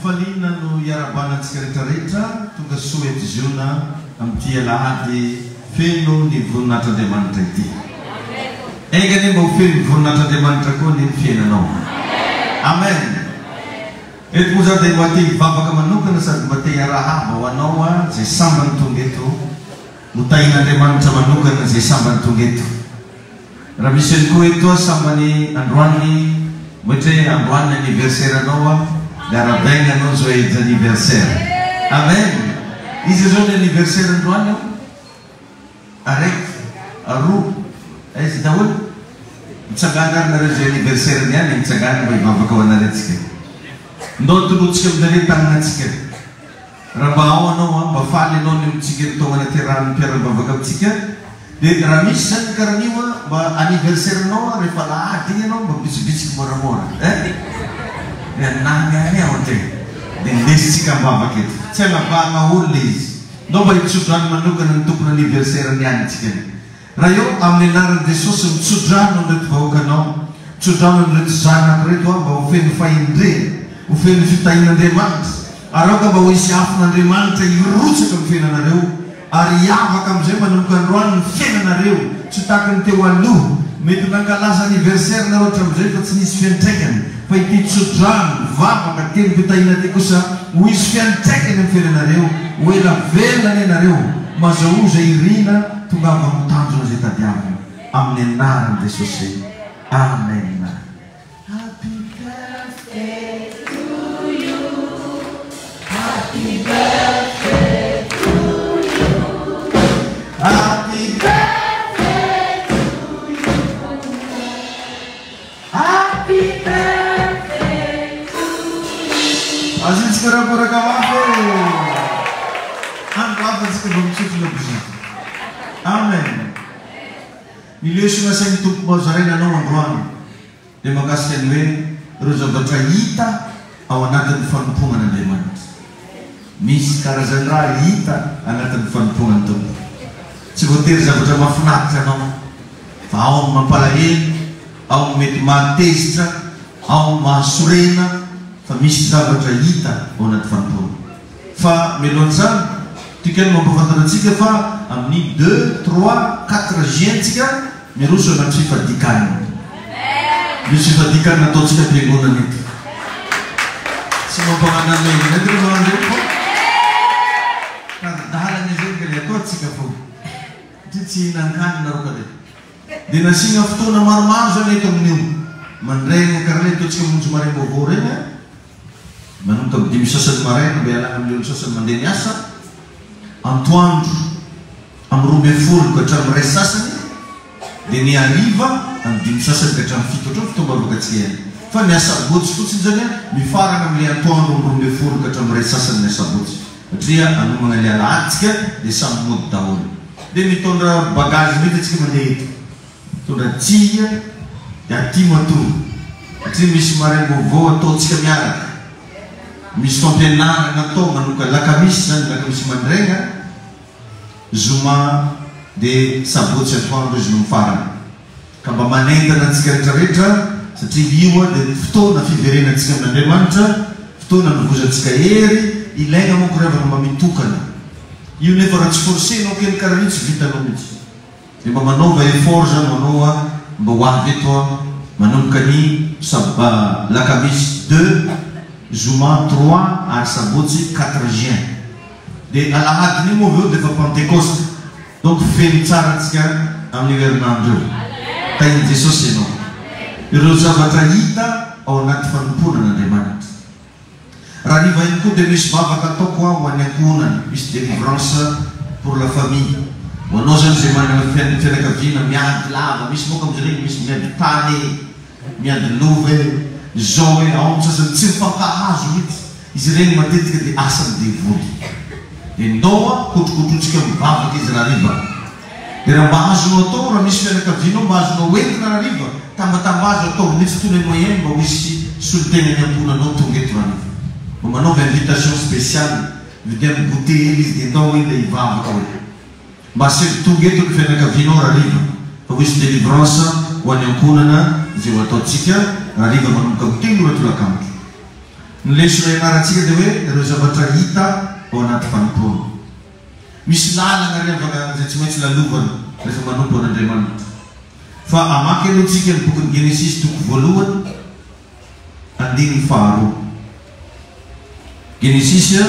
Falina no iarabanantsika rehetrarehetra tonga soa efiziona amin'ity alahady feno ny voninahitran'Andriamanitra ity. Engany mba ho feno ny voninahitran'Andriamanitra koa ny fiainanao. Amen. Eto moa zany dia mba te hivavaka manokana sady mba te hiarahaba ho anao zay sambany tonga eto, ho tahin'Andriamanitra manokana zay sambany tonga eto. Raha misy any koa eto sambany androany ohatra androany anniversaire anao Garabeng anao joyeux anniversaire. Amen. Izy zao ny anniversaire androany araiky aroa izy daholo mitsangana ary nareo zay anniversaire niany mitsangana mba hivavaka ho anaretsika. Ndao tolotsika aminareo tagnantsika. Raha mba ao anao mba faly anao ny amitsika taogna naterahany mpiara-bavaka amitsika. Dia raha misy zany karaha anio mba anniversaire anao rehefa lahady igny anao mba bitsibitsika moramora. Nany any ao te dia ndesitsika mivavaka eto. Tsy hanavahana olona izy. Ndao mba hitsodrano manokana ny tompony anniversaire nianytsika. Raha eo amin'ny anaran'i Jesosy mitsodrano an'ireto vahoakanao, mitsodrano an'ireto zanaka reto mba ho feno fahindrena, ho feno fitahin'Andriamanitra. Araoka mba ho hisy afon'Andriamanitra hirotsaka amin'ny fiainanareo ary hiavaka amin'izay manomboka androany ny fiainanareo. Tsy tahaka ny teo aloha mety nankalaza anniversaire nareo hatramin'izay fa tsy nisy fiantraikany. Fa ity tsodrano vavaka teny fitahina ty kosa ho hisy fiantraikany amin'ny fiainanareo, ho ela velona ianareo mazahoza irina tonga avy amin'ny tanjona zay tadiavina amin'ny anaran'i Jesosy. Amen. Happy birthday to you. Happy birthday to you. Happy birthday to you. Happy birthday to you. Aziz kara-kara kawafe. Ang kawafe sa kabang-sito na busi. Amen. Nilesona sa inyo mazaray na nung androany. Di magkasyan we, roza batrahita, awanatan fanpungan ng Diamant. Miss karazanra hita, anatan fanpungan to. Sigotir sa batra mafunat sa nung. Faong mapalahin, aong mitmatestra, aong masurena, fa miss sa batrahita, awanatan fanpungan. Fa melonsan, tikan mampafantanatsika fa amin'ny 2, 3, 4 jiantsika miroso na fifadikana. Misy fifadikana ataontsika fiangonana ito. Sy mampanganana iny. Nandiro mga andro po? Dahalan niya zay kaya ataontsika po. Tsy hinangkana na ro ka rin. Di nasinga fotoana maromaro zany ito amin'io. Mandray nga karala ito tsika mundso maray mo rin nga. Manong dimy sasad maray, nabayalang ang liyon sasad manday niasa. Antoandro amin'ny 12 ka hatramin'ny ray sasany dia ny hariva amin'ny 5 sasany ka hatramin'ny 7 ohatrany fitombavakatsika ihany. Fa ny asabotsy fotsiny zany mifarana amin'ilay antoandro amin'ny 12 ka hatramin'ny ray sasany ny asabotsy. Satria anomagna ilay alahaditsika dia samy mody daholo. Dia mitondra bagazy mety atsika mandeha eto. Mitondra tsia dia aty matory. Satria misy maray vaovao ataontsika miaraka. Misy fampianarana atao manoka lakamisy zany lakamisy mandraigna. Zoma de sabotsy atoandro izy no mifarana. Ka mba manentana antsika rehetrarehetra satria io dia fotoana fiverenantsika amin'Andriamanitra, fotoana novozantsika hery, ilaina moa korevana mba mitokana. Io nefa raha tsy forsenao kely karaha io tsy vitanao mihitsy. Dia mba manaova effort zany manao mba ho avy eto manomboka ny lakamisy 2, Zoma 3 ary sabotsy 4 juin. Dia alahady ny moa veo dia efa Pentecoste. Donc feno tsara antsika amin'ny herinandro eo. Tahin'i Jesosy ianao. Ireo zavatra hita ao anaty fanomponan'Andriamanitra. Raha riva iny koa dia misy vavaka ataoko ho an'ny ankohonany. Misy délivrance pour la famille. Ho anao zany zay manana fianakaviana miady lava. Misy moka amin'izay misy miady tany, miady love. Zao hoe ao sasany tsy mifankahazo mihitsy. Izy ireny matetika dia asany devoly. Dia ndao kotrokotrotsika mivavaka izy raha riva. Dia raha mba azonao atao raha misy fianakavianao mba azonao entina raha riva, tambatambazo atao mihitsy toy ny moyen mba ho hisy solitenany amponanao tonga eto raha riva. Mba manaova invitation spéciale vidy amin'ny goûter hely izy dia ndao hoe ilay hivavaka hoe. Mba asety tonga eto ny fianakavianao raha riva. Fa ho hisy délivrance ho any ankonana izay ho ataontsika raha riva manomboka miteny oratolakandro. Ny lesona ianarantsika dia hoe ireo zavatra hita ao anaty fanompona. Misy lalana revana izay tsy maintsy lalovana rehefa manompo an'Andriamanitra. Fa amaky aloha tsika ny bokin'ny Genesis toko voalohany andiny faharoa. Genesis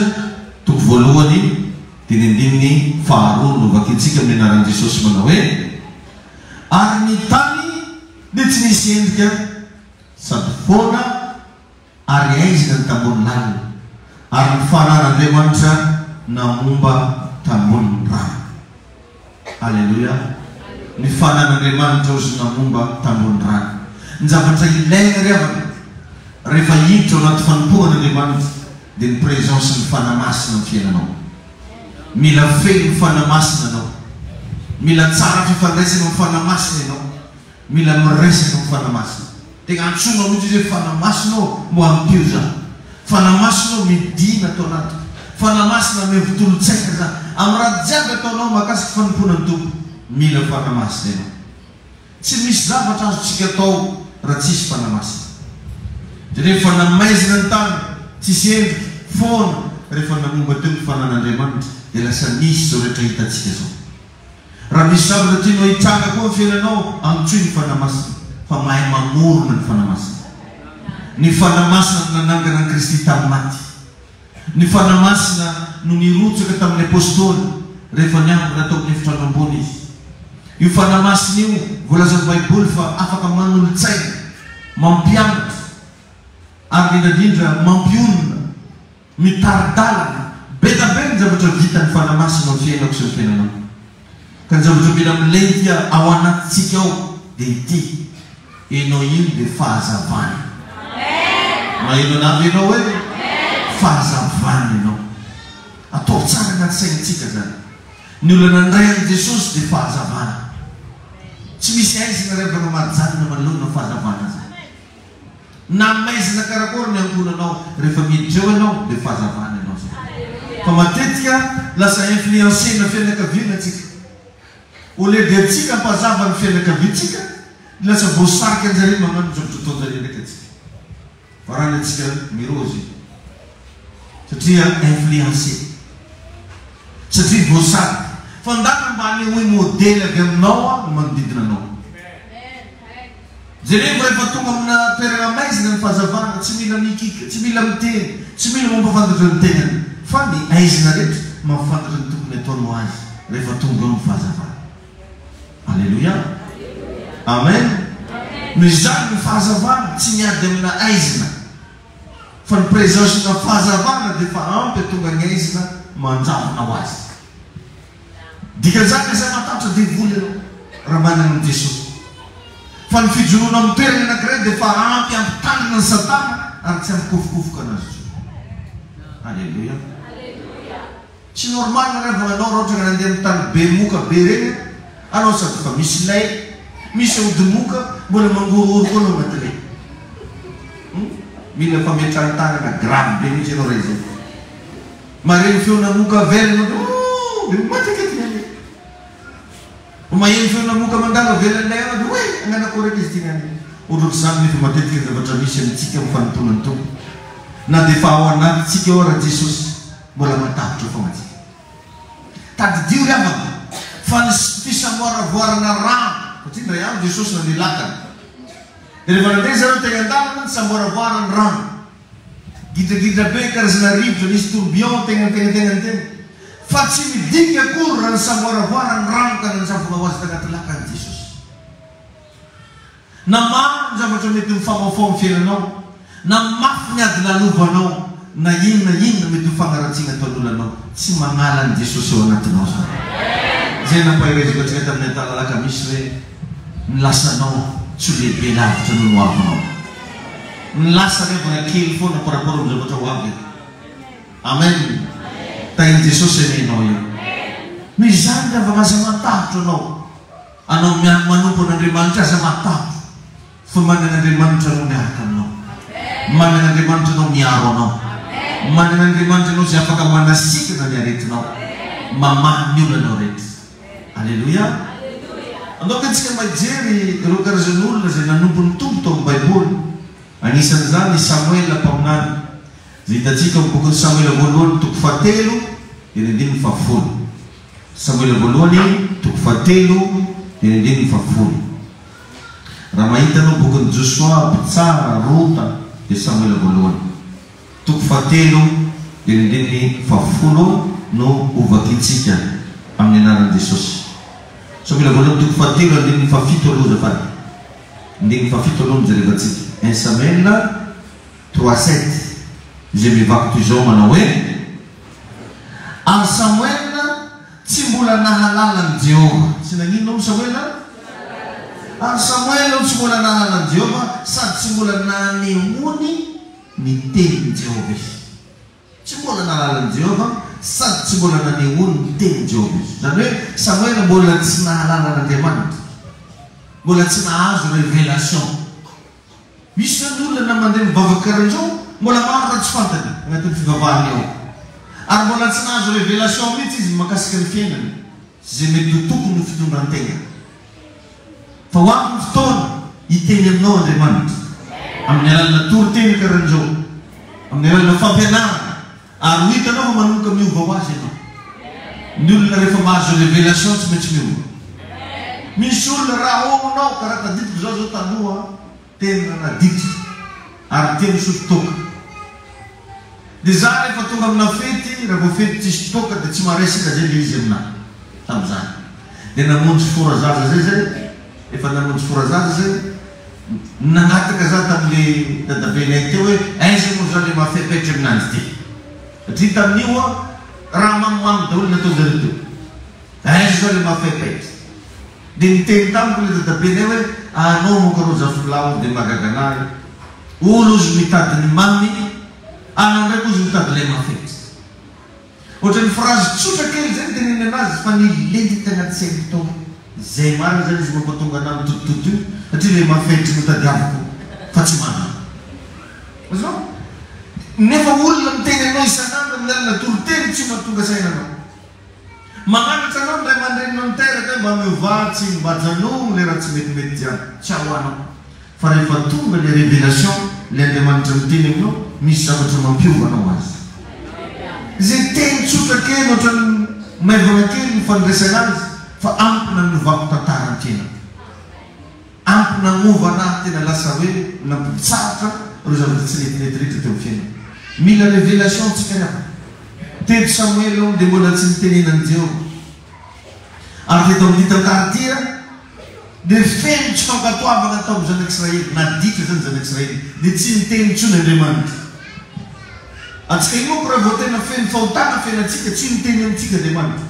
toko voalohany diny andiny faharoa no vakintsika amin'ny anaran'i Jesosy manao hoe ary ny tany dia tsy nisy endrika sady foana ary aizina ny tambony lalina ary ny fanan'Andriamanitra namomba tambony rano. Alleluia. Ny fanan'Andriamanitra ozy namomba tambony rano. Ny zavatra ilaina revana rehefa hiditra ao anaty fanompoan'Andriamanitra dia ny présence ny fanamasina ny fiainanao. Mila feno ny fanamasina anao. Mila tsara fifandraisana ny fanamasina ianao. Mila miresaka ny fanamasina. Tegna antsoina mihitsy hoe fanamasinao mo ampio za. Fanamasinao midina atao anaty. Fanamasina mevotolo-tsaina za. Amin'ny raha jiaby ataonao mahakasika fanomponan'ny Tompo. Mila fanamasina ianao. Tsy misy zavatra azontsika atao raha tsisy fanamasina. Dia rehefa namaizina ny tany, tsisy endrika, foana, rehefa namomba teo ny fanan'Andriamanitra dia lasa nisy zao rehetra hitantsika zao. Raha misy zavatra tianao hitranga koa ny fiainanao, antsoy ny fanamasina. Fa mahay mamorona ny fanamasina. Ny fanamasina no nanangana an'i Kristy tamin'ny maty. Ny fanamasina no nirotsaka tamin'ny apôstôly rehefa niambina atao amin'ny efitrano ambony izy. Io fanamasina io voalazan'ny Baiboly fa afaka manolo-tsaina, mampianatra, ary indrindra mampiorona, mitaridalana, betabe ny zavatra vitan'ny fanamasina ao fiainako sy ny fiainanao. Ka ny zavatra mila milenty ao anatintsika ao dia ity, enao io dia fahazavana. Maheno anavy ianao hoe fahazavana ianao. Atao tsara anaty saintsika zany. Ny olona nandray an'i Jesosy dia fahazavana. Tsy misy aizina revana majanona manoloana fahazavana zany. Na maizina karakory ny angonanao rehefa miditra eo ianao dia fahazavana ianao zany. Fa matetika lasa influencé na fianakaviana tsika. Au lieu de tsika mpazava ny fianakaviantsika, lasa voasarika an'izareo magnano zavatra ataon'izareo ndraika tsika. Varana antsika mirozy. Satria influencé. Satria voasarika. Fa ndaka mba any hoe modely avy aminao no manodidina anao. Jereo rehefa tonga amina toerana maizina ny fahazavana, tsy mila mikika, tsy mila miteny, tsy mila mampafantatra ny tenany. Fa ny aizina rehetra mampafantatra ny tokony ataonao azy rehefa tonga eo ny fahazavana. Alleluia. Amen. Mizany ny fahazavana tsy miady amina aizina. Fa ny présence na fahazavana dia fa ampy tonga ny aizina manjavona ho azy. Dikan'izany izay matatra dia voly ianao raha manana ny Jesosy. Fa ny fijoroana amin'ny toerana anankiray dia fa ampy ampitandrina ny Satana ary tsy ampikofokofoka anazy. Alleluia. Tsy normal na rehefa anao raha ohatra ka nandeha amin'ny tany be moka be reny, anao sady fa misy lay, misy odi-moka, mbola mangorohoro koa anao anaty lay. Mila fametrahany tanana grave be mihitsy ianao iray zay. Mareny feona moka velona, dia matikety ny maheno feona moka mandala velona lay anao, hoe agnanakory izy tia ny ohatr'izany nefa matetika zavatra misy amintsika amin'ny fanomponan'ny Tompo. Na dia fa ao anatintsika ao raha Jesosy mbola matavitra foana tsika. Tadidio ry avana fa ny fisamoaravoarana rano, satria ndray andro Jesosy nandeha lakana. Dia rehefa nandeha zareo teny an-dalana ny samoaravoarany rano. Gidragidra be karazana rivotra, nisy tourbillon tegna. Fa tsy midika akory raha ny samoaravoarany rano ka nanjavona ho azy tagnaty lakany Jesosy. Na maro ny zavatra mety mifamaofao amin'ny fiainanao, na mafy ny ady lalovanao, na inona mety mifanaratsiana ataon'olonanao, tsy magnala ny Jesosy eo anatinao zany. Zay nampahireziko atsika tamin'ny talalaka misy hoe ny lasanao tsy ho lehibe lavitra noho no avinao. Ny lasa revana kely foana par rapport amin'ny zavatra ho avy. Amen. Tain'i Jesosy enenao io. Misy zany rehefa aza matavitra anao. Anao manompo an'Andriamanitra aza matavitra. Fa manan'Andriamanitra anao miaraka aminao. Manan'Andriamanitra anao miaro anao. Manan'Andriamanitra anao zay afaka manasikana ny aretinao. Mamaha ny olonanao rehetra. Alleluia. Anaoka antsika majery ireo karazan'olona zay nanompo ny Tompo tao amin'ny Baiboly. Anisan'izany Samuel mpaminany. Zay hitantsika amin'ny bokin'ny Samuela voalohany toko fahatelo dia ny 10 Samuela voalohany toko fahatelo dia ny 10 raha mahita anao bokin'ny Joshua, Pitsara, Rota dia Samuela voalohany toko fahatelo dia ny 10 no ovakitsika amin'ny anaran'i Jesosy. Samuela voalohany toko fahatelo dia ny 7 aloha zafady. Ny 7 aloha mijerevantsika. 1 Samuel 3:7 izay mivaky toy izao manao hoe ary Samuel tsy mbola nahalala ny Jehova. Tsy naninona Samuel? Ary Samuel tsy mbola nahalala ny Jehova sady tsy mbola nanehoany ny tenin'i Jehova izy. Tsy mbola nahalala ny Jehova sady tsy mbola nanehoany ny tenin'i Jehova izy. Zany hoe Samuel mbola tsy nahalala n'Andriamanitra, mbola tsy nahazo révélation. Misy zany olona na mandeha mivavaka karan'izao mbola maro raha tsy fantany agnatin'ny fivavahany ao, ary mbola tsy nahazo révélation mihitsy izy makasika ny fiainany zay mety ho tokony ho fitondran-tegna. Fa ho amin'ny fotoana hiteny aminao Andriamanitra amin'ny alalana toriteny karan'izao, amin'ny alalana fampianarana, ary ho hitanao fa manomboka miova ho azy ianao. Ny olona rehefa mahazo révélation tsy maintsy miova. Misy olona raha omonao karaha tadidiko zao taloha tena nadity ary tena misotro toka. Dia za rehefa tonga amina fety, raha vao fety tsisy toka dia tsy maresaka zay le izy aminahy tamin'izany. Dia namonjy forazaza zay zay, efa namonjy forazaza zay, nangataka za tamin'le dadabenay teo hoe aiza moa zao le mahafepetry aminazy ty. Satria tamin'io raha mamimamy daholo natao zareo teo. Aiza zao le mahafepetry. Dia niteny tamiko le dadabenay hoe anao moa karô zafilao dia magaganary. Olo izy mitady ny mamy, anao ndraiky izy mitady le mahafetry. Ohatran'ny phrase tsotra kely zay teneny anazy fa ny lendy tena tsy haiko tao. Zay marina zany izy mampatonga anao mitotototo io satria le mahafetry mitadiaviko fa tsy manana. Azao? Nefa olona miteny anao isan'andro amin'ny alina toriteny tsy mahatonga sainanao. Magnanatra anao ndray mandrenina miteraka mba miovatsy mba janogno le raha tsy metimety jiaby tsy ahoanao. Fa rehefa tonga le révélation le Andriamanitra miteny aminao misy zavatra mampiova anao azy. Zay teny tsotra kely ohatran'ny maivana kely ny fandraisana azy fa ampina ny novako tantara ny tena, ampina mova anahy tena lasa hoe nampitsaratra reo zavatra tsy netinety rehetra teo fiainana. Mila révélation tsika rehefa teto Samuel ao dia mbola tsy nitenenan'i Jehova. Ary teto amin'ny tantaratira dia feno tsy fankatoavana tao amin'ny zanak'Israely, nadika zany zanak'Israely dia tsy niteny intsony Andriamanitra. Antsika inoko raha vao tena feno fahotana fenantsika tsy niteny amintsika Andriamanitra.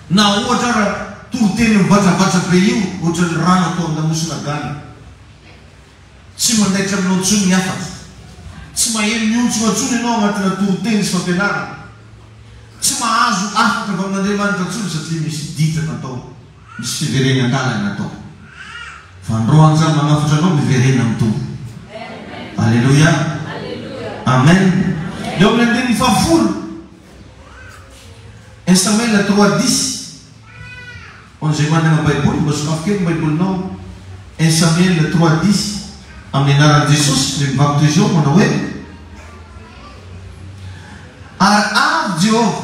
Na ohatra raha toriteny mivatravatra be io ohatran'ny rano atao an-damosina gana, tsy mandaitra aminao intsony ny hafatra, tsy maheno miontsona intsony ianao agnatina toriteny sy fampianarana, tsy mahazo afatra avy amin'Andriamanitra intsony satria misy ditra natao, misy fiverena an-dalana natao. Fa androany zany manafatra anao miverena amin'ny tompo. Alleluia. Amen. Eo amin'ny andininy 10 1 Samuel 3:10 onzay manana baiboly mba somafy kely baibolinao. 1 Samuel 3:10 amin'ny anaran'i Jesosy le mivaky toy izao manao hoe ary avy Jehova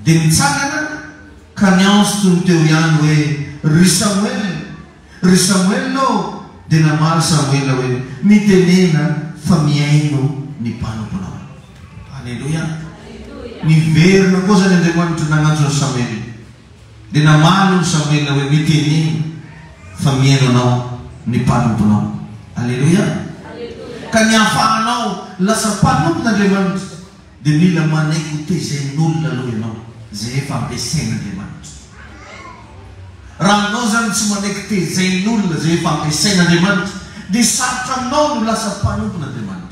dia nitsangana ka niantso toy ny teo ihany hoe ry Samuel ô, dia namaly Samuel hoe mitenena fa miaino ny mpanomponao. Alleluia. Niverina koa zany Andriamanitra nagnantso Samuel dia namaly Samuel hoe mitenena fa miaino anao ny mpanomponao. Alleluia. Ka niafahanao lasa mpanompon'Andriamanitra dia mila manaiky tezain'olona aloha ianao zay efa ampiasain'Andriamanitra. Raha anao zany tsy manaiky tezain'olona zay efa ampiasain'Andriamanitra dia sarotra aminao no lasa mpanompon'Andriamanitra.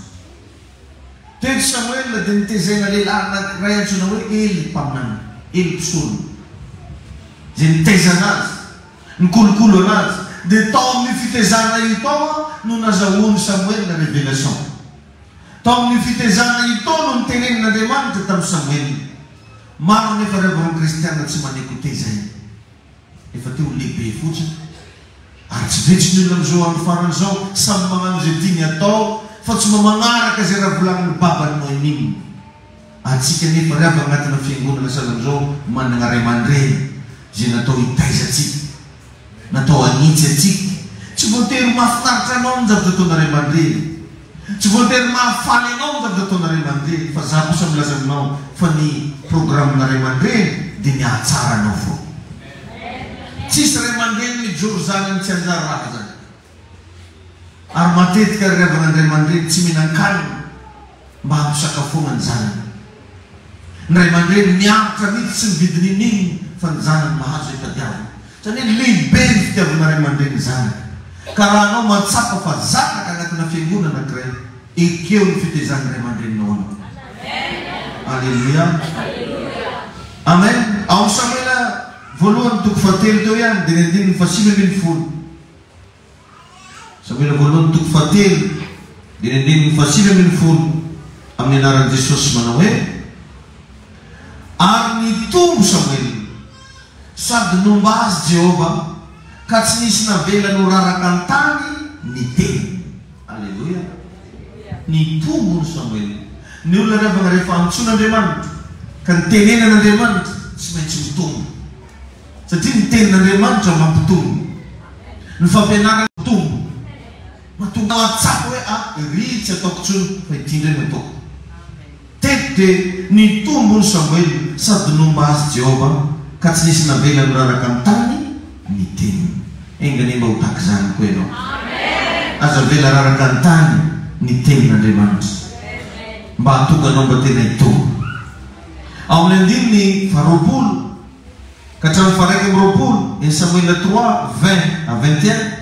Teto Samuel dia nitezaina lehilahy anankiray antsoina hoe Eli mpaminana, Eli mpisolona, zay niteza anazy, nikolokolo anazy. Dia tao amin'ny fitezana io tao no nazahoany Samuel na révélation. Tao amin'ny fitezana io tao no nitenen'Andriamanitra tamin'ny Samuel. Maro nefa rehefa kristiana tsy manaiky tezaina, efa teo lehibe fotsiny. Ary tsy vetsy ny olona amin'izao amin'ny faran'izao samy magnano zay tiany atao fa tsy mamanaraka zay raha volagniny babany Noémie. Atsika nefa ry avy agnatina fiangonana salan'izao manana ray aman-dreny zay natao hitaizatsika, natao hanitsy atsika. Tsy voatery mahafinaritra anao ny zavatra ataona ray aman-dreny, tsy voatery mahafaly anao ny zavatra ataona ray aman-dreny, fa za kosa milaza aminao fa ny programmena ray aman-dreny dia ny ahatsara anao fo. Tsisy ray aman-dreny mijoro zanany tsy anjara raha zany. Ary matetika ry avana ny ray aman-dreny tsy mihinan-kanina mba hampisakafoana ny zanany. Ny ray aman-dreny miaritra mihitsy tsy mividiny in'iny fa ny zanany mahazo hitadiavana. Satria lehibe ny fitiavana ray aman-dreny zanany. Ka raha anao matsapa fa zanaka agnatina fiangonana anankiray, ekeo ny fitaizan'ny ray aman-dreninao anao. Alleluia. Amen. Ao Samuela voalohany toko fahatelo teo ihany dia ny 7:10. Samuela voalohany toko fahatelo dia ny 7:10 amin'ny anaran'i Jesosy manao hoe: ary nitombo Samuel sady nomba azy Jehova ka tsy nisy navela no raraka an-tany ny teny. Alleluia. Nitombo ny Samuel. Ny olona revana rehefa antsoin'Andriamanitra ka ny tenenan'Andriamanitra tsy maintsy mitombo, satria ny tenin'Andriamanitra mampitombo, ny fampianarana mitombo. Mahatonga atsapa hoe ry tsy ataoko tsony fa ity indray no ataoko. Teto dia nitombo ny Samuel sady nomba azy Jehova ka tsy nisy navela no raraka an-tany ny teny. Engany mba ho tahaka izany koa ianao. Aza vela raraka an-tany ny tenin'Andriamanitra mba hahatonga anao mba tena hitombo. Ao amin'ny 20 ka hatramin'ny 1:20 ny Samuela 3:20-21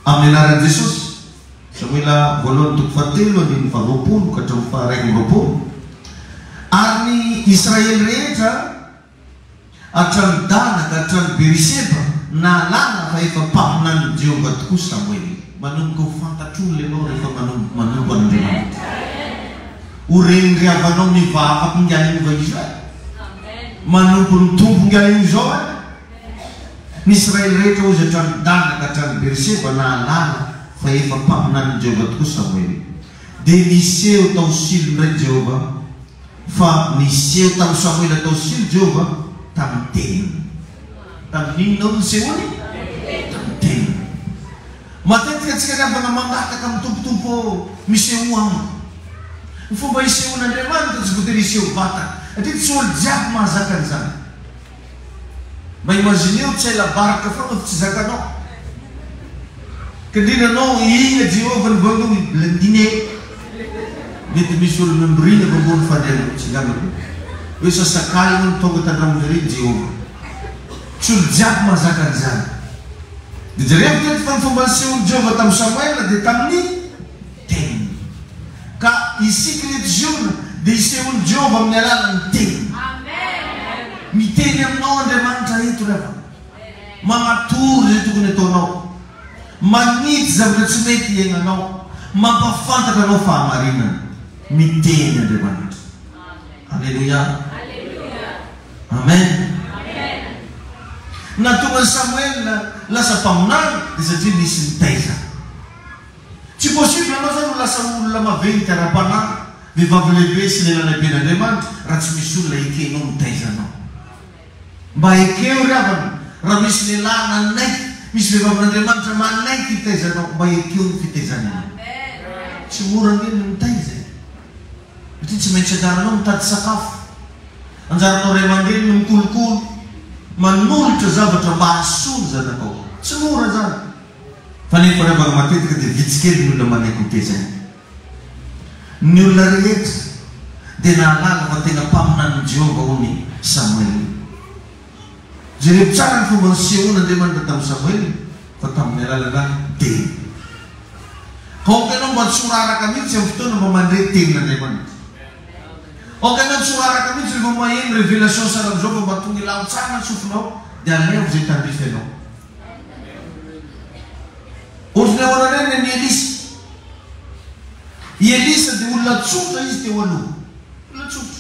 amin'ny anaran'i Jesosy. Samuela voalohany toko fahatelo andiny 20 ka hatramin'ny 1:20. Ary ny Israely rehetra hatramin'ny Dana ka hatramin'ny Beeriseba nalala fa efa mpaminany Jehova tokoa Samuel. Manomboka ho fantatr'olona ianao rehefa manombo an'Andriamanitra. Ho reniriavanao mivafa-pingahiva Israely. Manombo ny tombongahiva izao ny Israely rehetra ozy hatramin'ny Dana ka hatramin'ny Beeriseba nalala fa efa mpaminany Jehova tokoa Samuel. Dia niseho tao silo indray Jehova, fa niseho tamin'ny Samuel atao silo Jehova tamin'ny teny. Tamin'inona ny nisehony? Tamin'ny teny. Matetika antsika rehefa mangataka amin'ny tompotompo miseho aminy. Ny fomba hisehoan'Andriamanitra tsy voatery hiseho vatana, satria tsy olo jiaby mahazaka an'izany. Mba imagineo tsy elabaraka foana fa tsy zakanao. Ka indrindranao ina Jehova ny voaloha blandine. Mety misy olo membrina bambony fandriana tsy gamako. Hoe sasakaly no tonga tandramon'ireny Jehova. Tsy olo jiaby mahazaka an'izany. Dia jereo teto fa ny fomba nisehoan'i Jehova tamin'ny Samuela dia tamin'ny teny. Ka isika reto ziona dia hisehoan'i Jehova amin'ny alalan'ny teny. Miteny aminao Andriamanitra eto rehefa. Magnatory izay tokony ataonao. Magnitsy zavatra tsy mety iainanao. Mampafantatra anao fahamarinana. Miteny Andriamanitra. Alleluia. Amen. Natonga Samuel lasa mpaminany dia satria nisy nitaiza. Tsy possible anao zany ho lasa olona maventy ara-panahy, vehivavy lehibe sy lehilahy lehiben'Andriamanitra raha tsy misy olona ekenao nitaizanao. Mba ekeo ry havana, raha misy lehilahy nanaiky, misy vehivavyn'Andriamanitra manaiky hitaizanao, mba ekeo ny fitaizanao. Tsy mora ngeny mitaiza. Satria tsy maintsy anjaranao mitady sakafo, anjaranao ray aman-dreny mikolokolo, manolotra zavatra mba hasolo zanakao. Tsy mora zany. Fa nefa rehefa matetika dia vitsikely ny olona manaiky hitaizany. Ny olona rehetra dia nahalala fa tena mpaminany Jehova hony Samuel. Jereo tsara ny fomba nisehoan'Andriamanitra tamin'ny Samuel fa tamin'ny alalana teny. Kaokanao mba tsy horaraka mihitsy amin'ny fotoana mba mandray tenin'Andriamanitra. Kaokanao tsy horaraka mihitsy rehefa maheno révélation sara amin'izao fa mba tonga ilany tsara ny sofinao dia aleo izay tandrify ianao. Ohatrany ao anareny ny Elisa. I Elisa dia olona tsotra izy teo aloha. Olona tsotra.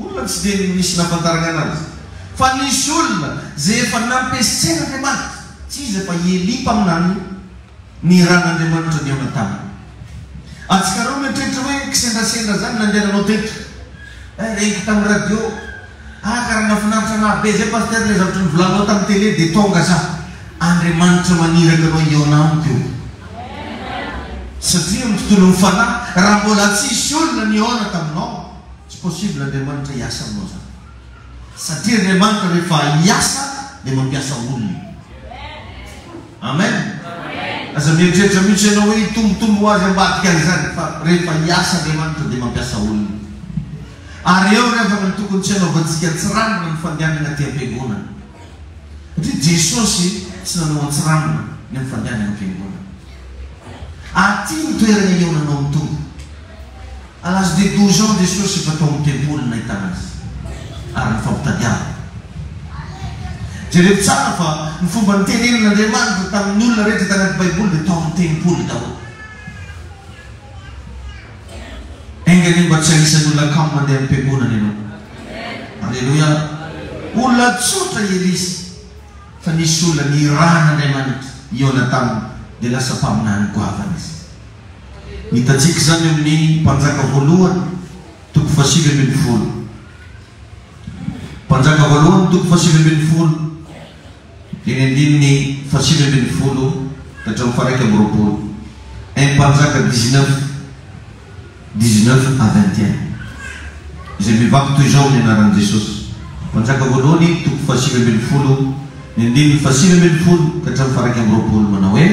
Olona tsy dia misy nafantarana anazy. Fa nisy olona zay efa nampiasaina Andriamanitra. Tsy izy efa Eli mpaminany. ny ran'Andriamanitra ny ao an-taminy. Atsika reo mieritreritra hoe kisendrasendra zany nandehananao teto. Reky tamin'ny radio. Karaha nafinaritra anahy be zay paster le zavatra nivolanao tamin'ny télé dia tonga za. Andriamanitra maniraka anao eo anamiko eo. Satria amin'ny tontolo mifanahy, raha mbola tsisy olona nihaona taminao, tsy possible Andriamanitra hiasa aminao zany. Satria Andriamanitra rehefa hiasa dia mampiasa olona. Amen. Aza mieritreritra mihitsy ianao hoe hitombotombo ho azy ambadika zany, fa rehefa hiasa Andriamanitra dia mampiasa olona. Ary eo rehefa ny tokony tsy hanaovantsika tsirambina ny fandehanana aty am-piangonana. Satria Jesosy tsy nanao tsirambina ny fandehanana am-piangonana. Aty ny toerana ionanao mitombo. À l'âge de 12 ans Jesosy efa tao amin'ny tempoly nahitana azy. Ary ny fampitadiavana. Jereo tsara fa ny fomba nitenenan'Andriamanitra tamin'ny olona rehetra tanaty Baiboly dia tao amin'ny tempoly daholo. Engany mba tsy anisan'olona kamo mandeha amin'ny fiangonana ianao. Alleluia. Olona tsotra Elisy fa nisy olona niran'Andriamanitra iona taminy dia lasa mpaminany goavana izy. Hitantsika zany amin'ny mpanjaka voalohany toko 7:20. Mpanjaka voalohany toko 7:20. Eny andininy 7:20 katramin'ny faraiky amby roapolo. Mpanjaka 19 à 21. Izay mivaky toy izao ny anaran'i Jesosy. Mpanjaka voalohany toko 7:20 ny andininy 7:20 katramin'ny faraiky amby roapolo manao hoe: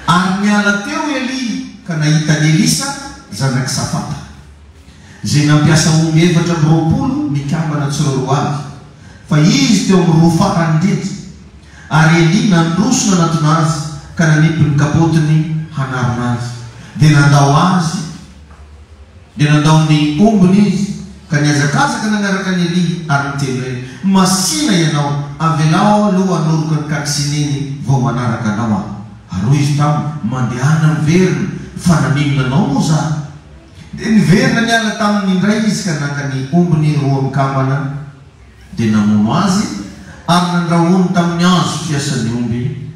ary niala teo Eli ka nahitany Elisa zanaky Safata, zay nampiasa omby 420 mikambana tsiroro azy, fa izy teo amin'ny roa farany indrindra. Ary Eli nandroso nanatona azy ka nanipy ny kapotiny hanarona azy, dia nandao azy, dia nandao ny ombiny izy, ka niazakazaka nanaraka ny Eli ary niteny hoe: masina ianao, avelao aloha hanoroka ny kakisineny vao manaraka anao aho. Ary izy taminy: mandehana miverina fa naninona anao moa za. Dia niverina niala taminy indray izy ka naka ny ombiny roa mikambana dia namono azy ary nandrahony tamin'ny azo fiasan'ny omby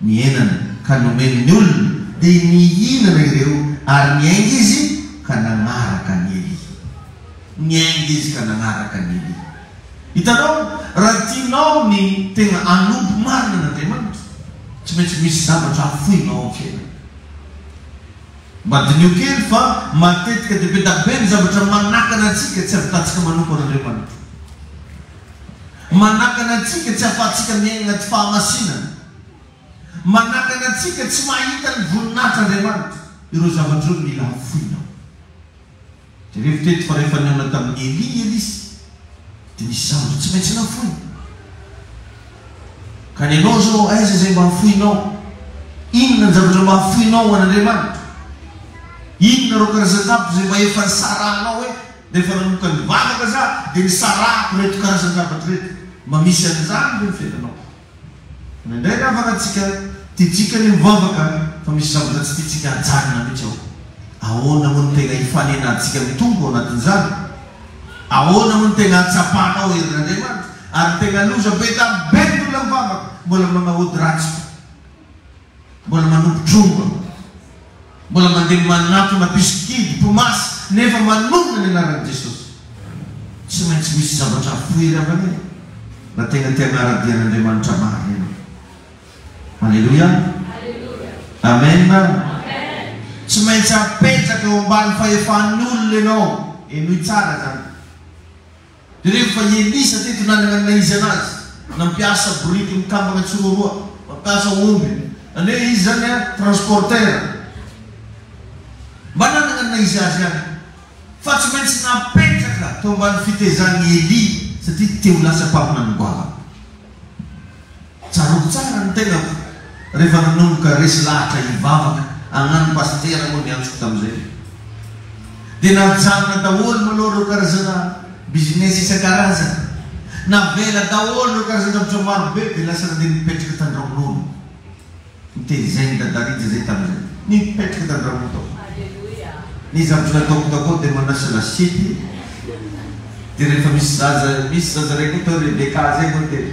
ny henany ka nomeny ny olona, dia nihinana ireo ary niainga izy ka nanaraka ny Eli. Niainga izy ka nanaraka ny Eli. Hitanao, raha tianao ny tena anompo marina n'Andriamanitra, tsy maintsy misy zavatra afoinao amin'ny fiainana. Madinio kely fa matetika dia be da be ny zavatra manakana antsika tsy ahafahantsika manompo an'Andriamanitra. Manakana antsika tsy ahafahantsika miaina anaty fahamasinana. Manakana antsika tsy mahita ny voninahitran'Andriamanitra. Ireo zavatra io mila afoinao. Dia rehefa teto fa rehefa niaona tamin'ny Elisy dia misy zavatra tsy maintsy nafoina. Ka ny anao zao aiza zay mahafoinao? Inona ny zavatra mahafoinao an'Andriamanitra? Inona reo karazan-javatra zay mba efa nisarahanao hoe dia efa nanomboka nivavaka za dia nisarahako reto karazan-javatra reto? Mba misy an'izany re ny fiainanao. Indray ny afaka antsika tiatsika ny mivavaka fa misy zavatra tsy tiatsika hajarina mihitsy ao. Ahoana moa ny tena hifanenantsika mitombo ao anatin'izany? Ahoana moa ny tena hatsapahanao herin'Andriamanitra? Ary tena loza be da be ny olona mivavaka mbola manahody ratsy, mbola manompo tromba, mbola mandeha manatona piskidy pomasy nefa manomana ny anaran'i Jesosy. Tsy maintsy misy zavatra afoiry avany na tena tianaradian'Andriamanitra marina. Alleluia. Amen. Tsy maintsy apetraka eo ambany fahefan'ny olona ianao. Enoy tsara zany. Dia rehefa Elisa teto nanana izy anazy, nampiasa boriky mikambana tsiroroa, mampiasa omby, ane izy zany transporteur. Mba nanana izy azy any. Fa tsy maintsy napetraka teo ambany fitezan'ny Eli satria teo lasa mpamina ny goavana. Tsaroko tsara ny tenako rehefa nanomboka resy lahatra hivavaka agnano pastera moa niantsoko tamin'izay. Dia najanona daholo maloha reo karazana business isan-karazana, navela daholo reo karazana zavatra marobe dia lasa nandeha nipetraka tandramon'olo. Niteny zay ny dadaridy zay tamin'izay, nipetraka tandramono tao. Ny zavatra nataoko takao dia manasa lasiety. Dia rehefa misy zaza raiky tao Rebeka zay moa dia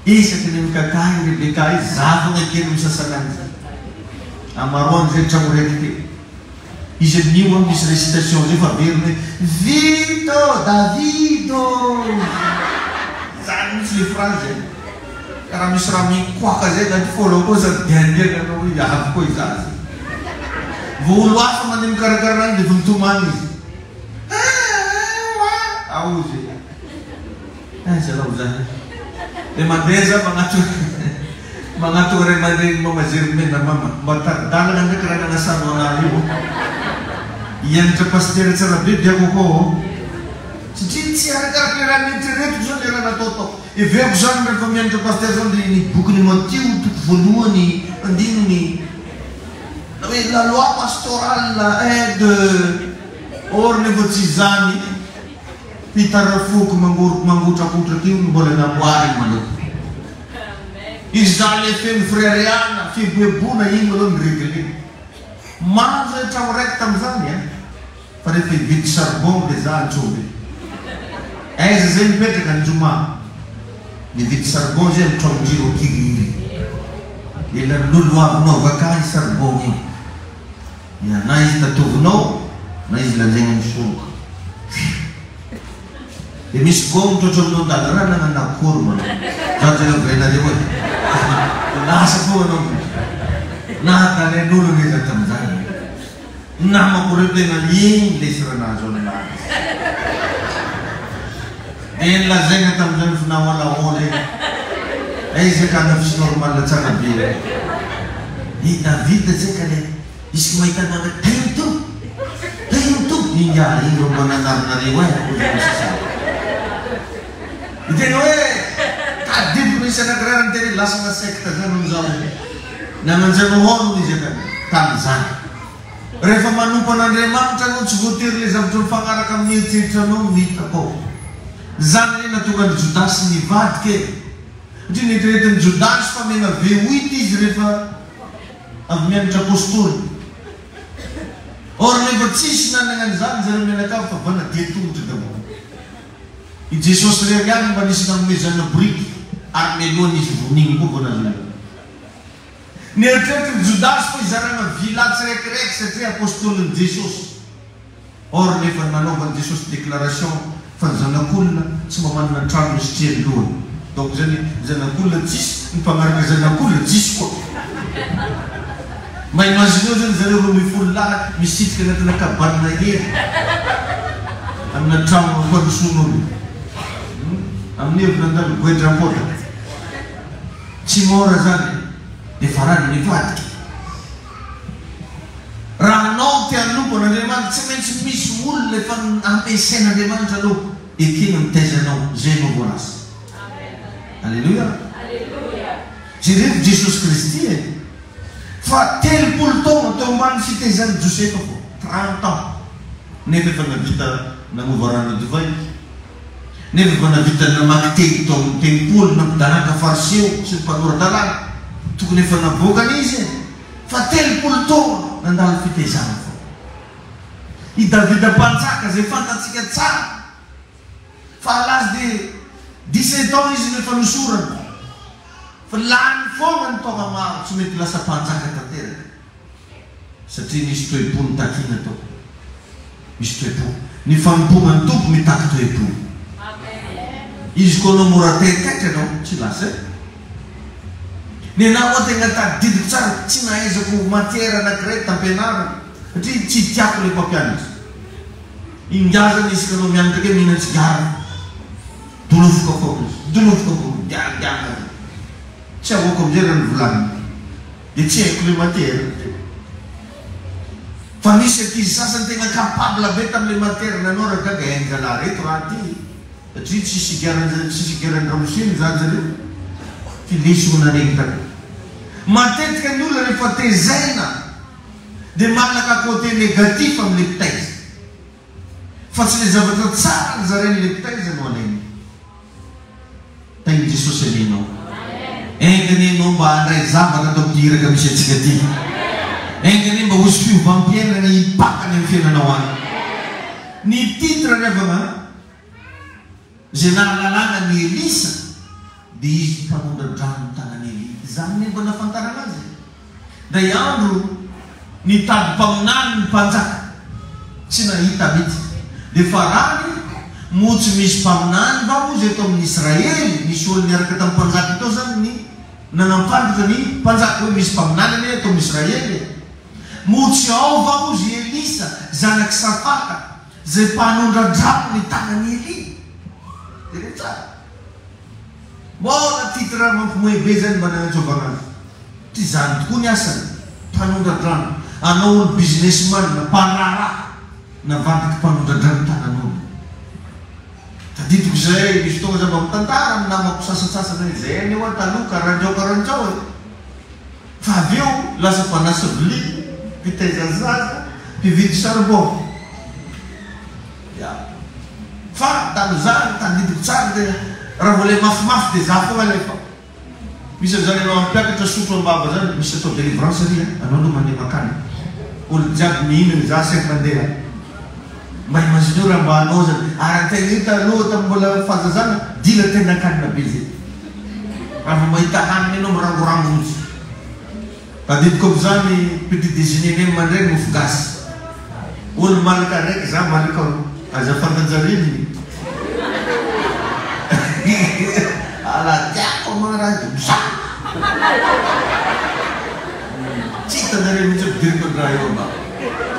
isaky ny mikakahy Rebeka izy zavona kely misasana azy. amaroany zay tragno raiky ty. Izy amin'io misy récitation zay fa veriny Vito, Davido. Zany misy le phrase zay. Karaha misy raha mikoaka zay anaty fôlo koa sady diandiana anao hoe avy koa izazy. Volo hafa mandeha mikarakara any dia vontomany izy. Aozy. Zalaho zany. Dia mandeha za magnato ray aman-dreny mamajery mena mama. Mba dalana ndraiky raha nanasano anahy io. Hianatra pasteur tsara be diako koa. Satria tsy arakaraka le raha nieritreretiko zao le raha natao tao. Eveko zany rehefa mianatra pasteur zany dia ny bokyny Matthieu toko voalohany andininy. La loi pastorale aide or nefa tsy zany fitarafoko mangotrakotraka io mbola namboary maloha. Izy zany le feno frériana fiboebona igny maloha mireglé. Maro zay tragno raiky tam'izany fa rehefa hividy charbon le za antsovy. Aiza zay mipetraka ny Joma. Mividy charbon zay amin'ny tragno-ndriro kiriry. Elan'olo avinao vakany charbon io. Na izy tatovinao, na izy lanjaigna misoloka. Dia misy koa mitrotro aminao ndala raha nagnanakory manao. Zany zay avrenareo hoe. Lasa foa anao. Nahatalen'olo neza tam'izany. Namako reo tena igny lesy ranazy aminazy. Dia nilazaigna tam'izany finaholahola igny. Izy ka nafisy normal tsara be. Davida zay ka le isy mahita naga taino to inga iny ro mba nanarinario tena hoe tadidiko misy anakirara ny tena lasa na secte zany amizao namanjanohono izy tam'izany. Rehefa manompan'Andriamanitra anao tsy voatery le zavatra mifagnaraka amin'ny eritseritra anao mitako. Zany le natonga ny Jodasy nivadika. Satria nieritrerety Jodasy fa mena V8 izy rehefa avy mianatra apôstôly. Or rehefa tsisy nananany zany zareo menakavy fa vanadia tongotra daholo. I Jesosy rery any mba nisy nanomezana briky ary meloany izy voniny koa vonazana. Nieritrerety Jodasy fa izarana vila tsiraikiraiky satria apôstôlin'i Jesosy. Or nefa nanaovany Jesosy déclaration fa ny zanak'olona tsy mba manana trano misy trialohany. Donc zany zanak'olona tsisy ny mpagnaraka zanak'olona tsisy koa. Mahay mazineo zany zareo ro mifolo lahy misitrika anatina kabanina hery amina trano fampison'olo. Amin'ny hevitra andalo goedrapota. Tsy mora zany dia farany nivadika. Raha anao tia nompon'Andriamanitra tsy maintsy misy olona efa ampiasain'Andriamanitra aloha ekena mitaiza anao zay anao voarasa. Alléluia. Jereko Jesosy Kristy fa 30 taona teo ambany fitaizany Josefa fo 30 ans. Nefa efa navita nanova rano divay. Nefa efa navita namaky teny tao amin'ny tempôly nampidanaka fariseo sy ny mpanorandalàna. Tokony efa nabokany izy fa 30 taona nandalo fitaizana fo. I Davida mpanjaka zay fantatsika tsara fa à l'âge de 17 ans izy nefa nosorana. Fa lany foana ny taona maro tsy mety lasa mpanjaka tanteraka. Satria nisy toe-pony takina tao. Misy toe-po. Ny fanompoana ny tompo mitaky toe-po. Izy koa anao mora teteka anao tsy lasa. Ny anao ategna tadidiko tsara tsy nahaizako matière anankiray tampianarana. Satria tsy tiako le mpampianatra. Ingazana izy ka anao mianatra ke mihina tsigara. Dolofoka foana izy. Dolofoka foana. Diagana. Tsy avoko amizay raha nivolagny. Dia tsy haiko le matière. Fa misy ankizy sasany tegna capable be tam'le matière nanao raha gaga engala reto raha ty. Satria tsisy igaran'ny ramosiny zany zareo. Filisona regny tako. Matetika ny olona rehefa tezaina dia manaka côté négatif am'le mpitaiza. Fa tsy le zavatra tsara ny zarain'le mpitaiza no alainy. Tainy Jesosy alinao. Engany anao mba handray zavatra atao midiraka misy antsika ty. Engany mba hosy fiovampiainana hipakany amin'ny fiainanao any. Ny titre rehefa zay nahalalàna ny Elisa dia izy mpanondradrano ny tanan'ny Elia. Zany mba nafantarana azy. Day andro nitady mpaminany ny mpanjaka tsy nahita mihitsy dia farany moa tsy misy mpaminany va moa zay eto amin'ny Israely nisy olo niaraka tamin'ny mpanjaka tao zany ny nanampandritra ny mpanjaka hoe misy mpaminany ane eto amin'ny Israely moa tsy ao va moa zy Elisa zanaky Safata zay mpanondradrano ny tanany Eli dia rehetra mbola titre mampimoebe zany mba nanantsovana azy ty zany tokoa ny asany mpanondradrano anao olo businessman na mpanara navadiky mpanondradrano tanan'olo taditiko zay misy fotoana zay mba mitantara amin'ny namako sasasasana zay aneo a taloha karandrao fa avy eo lasa mpanasa vilia mpitaiza zaza mpividy charbon fa tanozany taditiko tsara dia raha vole mafimafy dia za foana lefa misy an'izany anao ampiakatra sotro ambava zany misy atao délivrance ria anao no mandeha makany olo jiaby mihinana za saky mandeha mba imagine raha mba anao zany ary antena hita aloha tambola fahazazana dila tena kanina be zay raha mahita haniny anao mirangorango mihitsy tadidiko am'izany petit déjeuner neny mandray mofo gasy olo malaka raiky za malaka aza fantanjariny ala tiako maraha sa tsy hitanareo mihitsy ampidiriko ny raha eo mba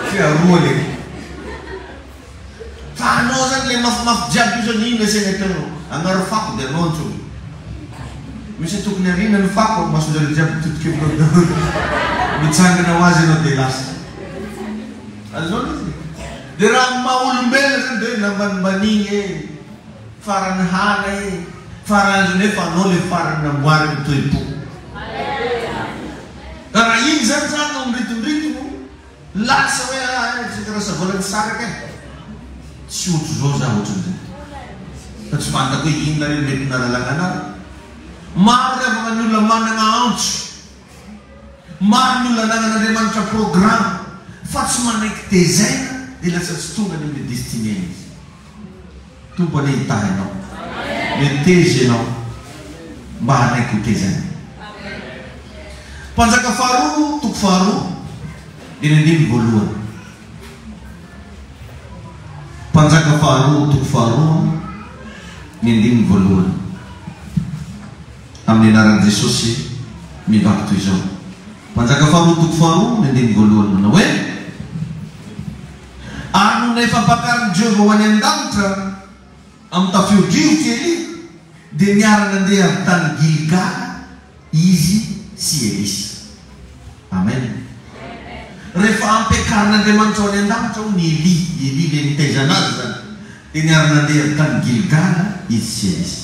fiaroa le fa anao zany le mafimafy jiaby io zany ino asena tanao agnaro fako dia anao antsony misy tokony arina ny fako masonjare jiaby totokevina mitsangana ho azy anao dia lasa azao izy dia raha maha-olombelona zany dia nambanimbaniny e farany hana e farany nefa anao le farany namboary ny toepo raha iny zany zany no miritomritimo lasa hoe tsika rasa volany saraka e tsy otro zao za ohatran'izay fa tsy fantako hoe ino nareo mety nalalagna anary maro le avana ny olona manana antso maro ny olona nanan'Andriamanitra programme fa tsy manaiky tezaina dia lasa tsy tonga ny le destiné izy tompo ane hitahinao metezy anao mba hanaiky ho tezaina mpanjaka faharoa toko faharoa dia nandimy voalohany mpanjaka faharoa toko faharoa ny andimy voalohany amin'ny anaran'i Jesosy mivaky toy izao mpanjaka faharoa toko faharoa ny andimy voalohany manao hoe anona efa mpakarin'i Jehova ho any an-danitra amin'ny tafio-drivotra Eli dia niara nandeha amin'ny tany Gilgala izy sy Elisa amen rehefa ampiakarin'Andriamanitra ho any an-danitra ho ny Eli le nitaizana azy zany dia niara nandeha amin'ny tany Gilgala izy sy Elisa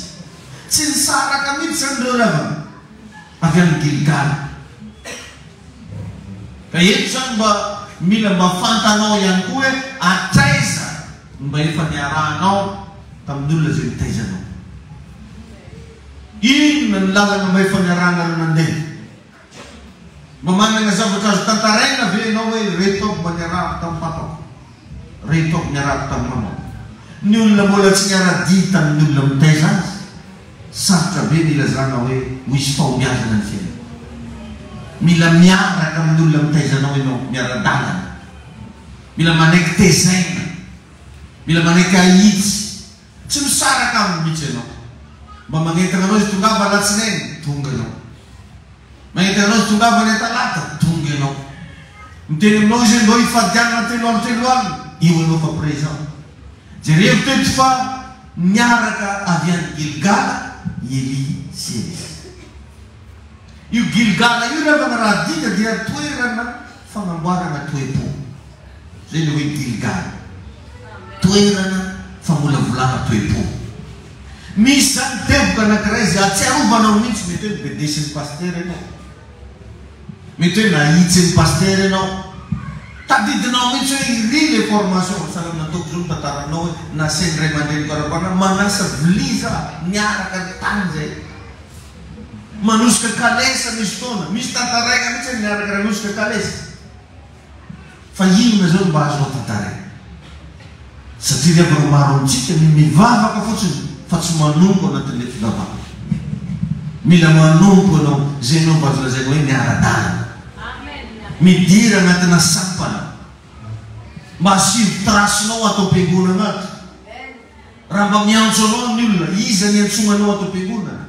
tsy nisaraka mihitsy zany reo ravana avy amin'ny Gilgala ka eto zany mba mila mba fantanao ihany koa hoe atraiza mba efa niarahanao tamin'ny olona zay nitaizanao inona ny lalana mba efa niarahanareo nandeha mba manana zavatra azo tantaraina ve anao hoe reto ako mba niarahako tamin'ny papako reto ako niarahako tamin'ny mamako ny olona mbola tsy niara-dia tamin'ny olona mitaiza azy sarotra be mila zana hoe misy fahombiazana ny fiaina mila miaraka amin'ny olona mitaizanao ianao miara-dalana mila manaiky tezaina mila manaiky ahitsy tsy misaraka aminy mihitsy ianao mba magnentana anao izy tongava latsinainy tonga ianao magnentana anao izy tongava ny talata tonga ianao miteny aminao izy mbao ifadianana telo alina io ianao fa présent jerevo teto fa miaraka avy any Gilgala Eli sy Elisa io Gilgala io rehefa na raha dika dia toerana fagnamboarana toe-po zay le hoe Gilgala toerana famolavolana toe-po misy zany tevoka anankiray zay atsiarovanao mihitsy mety hoe bedesy ny paster ianao mety hoe nahitsy ny paster ianao tadidinao mihitsy hoe iri le formation salam nataoko zao tantaranao hoe nasainy ray aman-dreny karakana manasa viliza niaraka ny tany zay manosika kalesa misy fotoana misy tantaraina mihitsy niaraka ranosika kalesa fa inona zao mba azonao tantaraina satria rehefa maro amintsika mivavaka fotsiny fa tsy manompo anatin'le fivavaka mila manompo anao zay anao mba azolazana hoe niara-dalana Midiry agnatina sampana. Masivo trasinao atao am-piangonana anaty. Raha mba miantso anao ny olona, iza ny antsoina anao atao am-piangonana?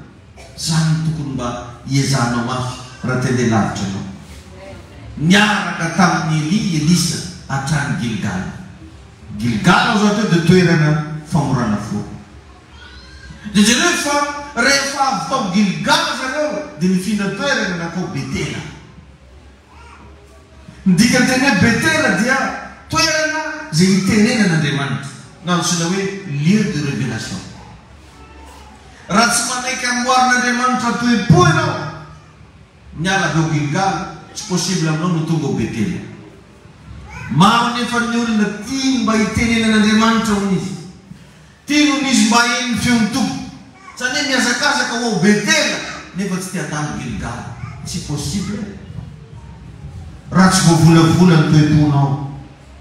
Zany tokony mba iezanao mafy raha tendeha lavitra anao. Niaraka tamin'ny Elisa hatrany Gilgala. Gilgala ao zao teo dia toerana famorana fo. Dia rehefa avy tao Gilgala zareo dia nifina toerana nakao Betela. Ndika teny hoe Betela dia toerana zay hitenenan'Andriamanitra. N'antsoina hoe lieu de révélation. Raha tsy manaiky amboarin'Andriamanitra toe-po ianao, miala avy ao Gilgala, tsy possible aminao no tonga ao Betela. Maro nefa ny olona tia mba hitenenan'Andriamanitra ho'izy. Tia no izy mba eny feon'ny tompo. Satria miazakazaka ao Betela nefa tsy tia tany Gilgala. Tsy possible. Raha tsy voavolavola ny toe-ponao,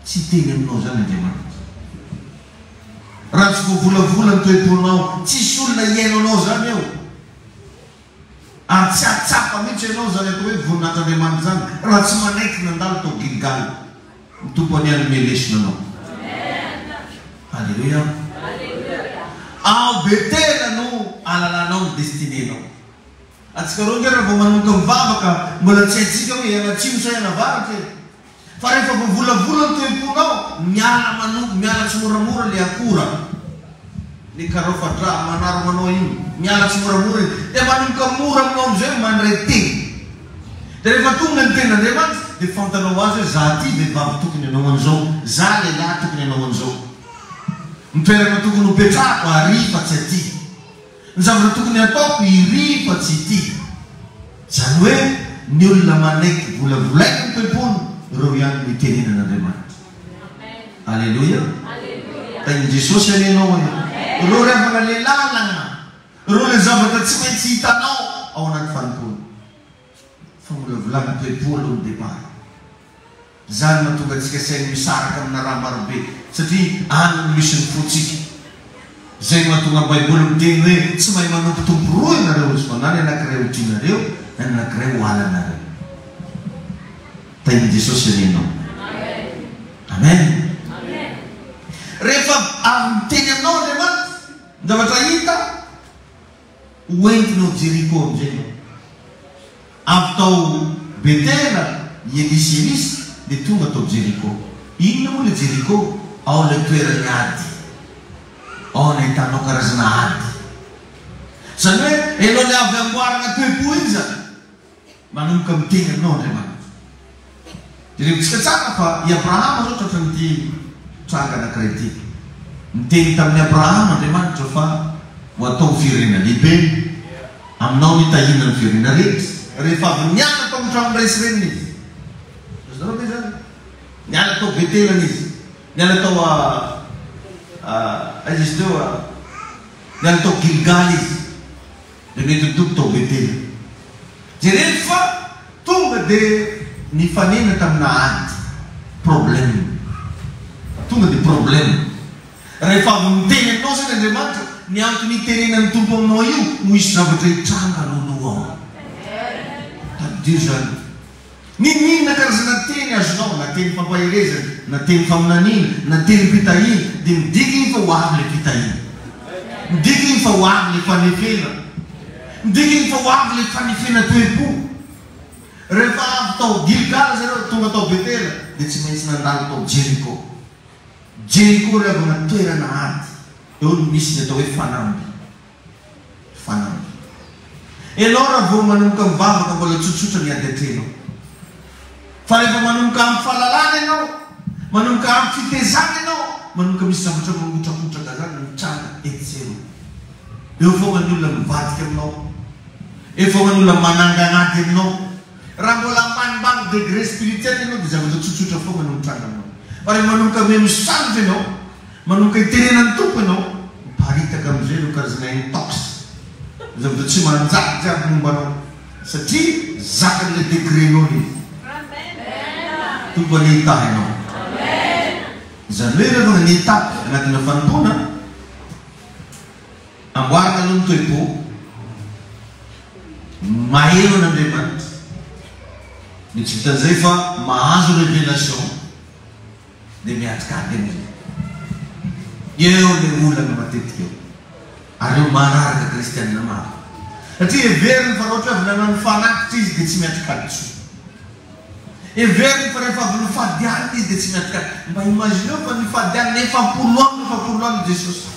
tsy teny aminao zany Andriamanitra. Raha tsy voavolavola ny toe-ponao, tsisy olona iaino anao zany eo. Ary tsy atsapa mihitsy ianao zany atao hoe voninahitran'Andriamanitra zany. Raha tsy manaiky nandalo tao Gilgala, ny tompo any lesona anao. Alleluia. Ao Betela no alalanao ny destinenao. Atsika roa nge raha vao manomboka mivavaka, mbola tsy haitsika hoe ianatsimo sa ianavaratra. Fa rehefa voavolavola ny toe-ponao, miala tsy moramora le akora. Le karofadra manaro manao iny, miala tsy moramora iny. Dia manomboka mora aminao amizay mandray teny. Dia rehefa tonga ny ten'Andriamanitra, dia fantanao azy hoe za ty vehivavy tokony anao an'izao, za lehilahy tokony anao an'izao. Ny toerana tokony hopetrahako ary fa tsy aty. Ny zavatra tokony ataoko iry fa tsy ity. Zany hoe ny olona manaiky volavolaiko ny toe-pony, ireo ihany mitenenan'Andriamanitra. Alleluia. Tain'i Jesosy alenao hoe ireo revana le lalana, ireo le zavatra tsy maintsy hitanao ao anaty fanompony. Fa molavolana toe-po aloha ny départ. Zany mahatonga antsika sainy misaraka amina raha marobe, satria any no misy ny fotsika. Zay mahatonga ny Baiboly miteny hoe tsy mahay manompo tompo roa ianareo izy fa na ny anankiray ho tianareo na ny anankiray ho alanareo. Tain'i Jesosy alenao. Amen. Rehefa avy miteny aminao Andriamanitra, ny zavatra hita hoentinao Jeriko amin'izay. Avy tao Betela, Elisa dia tonga tao Jeriko. Inona moa le Jeriko? Ao le toerany ady. Ao ny ahitanao karazana ady. Zany hoe ianao le avy amboarana toe-po iny zany, manomboka miteny aminao Andriamanitra. Direvitsika tsara fa i Abrahama zao tratra n'ity tranga anankiray ity. Miteny tamin'ny Abrahama Andriamanitra fa ho atao firenena lehibe, aminao mitahina ny firenena rehetra. Rehefa avy niala tao amin'ny trano Israelina izy. Azonareo ve zany? Niala tao Betela izy. Niala tao aiza izy teo niala tao Gilgala izy. Dia netitoko tao Betela. Dia rehefa tonga dia nifanena tamina ady problème. Tonga dia problème. Rehefa avy miteny aminao zany Andriamanitra, ny antony hitenenan'ny tompo aminao io ho misy zavatra hitranga alohanao ao. Tadio zany. Ninona karazana teny azonao, na teny fampaherezana, na teny faminanina, na teny pitahina, dia midika iny fa ho avy le pitahina. Midika iny fa ho avy le fanefena. Midika iny fa ho avy le fanefena toe-po. Rehefa avy tao Gilgala zareo tonga tao Betela, dia tsy maintsy nandalo tao Jeriko. Jeriko rehefa toerana ady. Eo no misy ny atao hoe fanamby. Fanamby. Ianao raha vao manomboka mivavaka mbola tsotsotra ny ady atrenao. Fa rehefa manomboka amin'ny fahalalana ianao, manomboka amin'ny fitezana ianao, manomboka misy zavatra mangotrakotraka zany mitranga etsero. Eo foana ny olona mivadika aminao. Eo foana ny olona mananga anaty aminao. Raha mbola ambanimbany degré spirituel ianao dia zavatra tsotsotra foana no mitranga aminao. Fa rehefa manomboka misanitra ianao, manomboka hitenenan'ny tompo ianao, miparitaka amin'izay no karazana intox. Zavatra tsy manjary jiaby mombanao. Satria zakan'ilay degrénao izy. Tompo ny etahinao. Zany hoe rehefa ny etapy anatina fanompona, amboarina aloha ny toe-po, maheno an'Andriamanitra, Tsy vitan'izay fa mahazo révélation dia miatrikady aminy. Eo ilay olana matetika eo. Ary eo manaraka kristianina maro. Satria heveriny fa raha ohatra avy nanao ny fanakitra izy dia tsy miatrikady tsoa. Heveriny fa rehefa avy nifadiana izy dia tsy miatrikady. Mba imagineo fa nifadiana efa 40 andro Jesosy.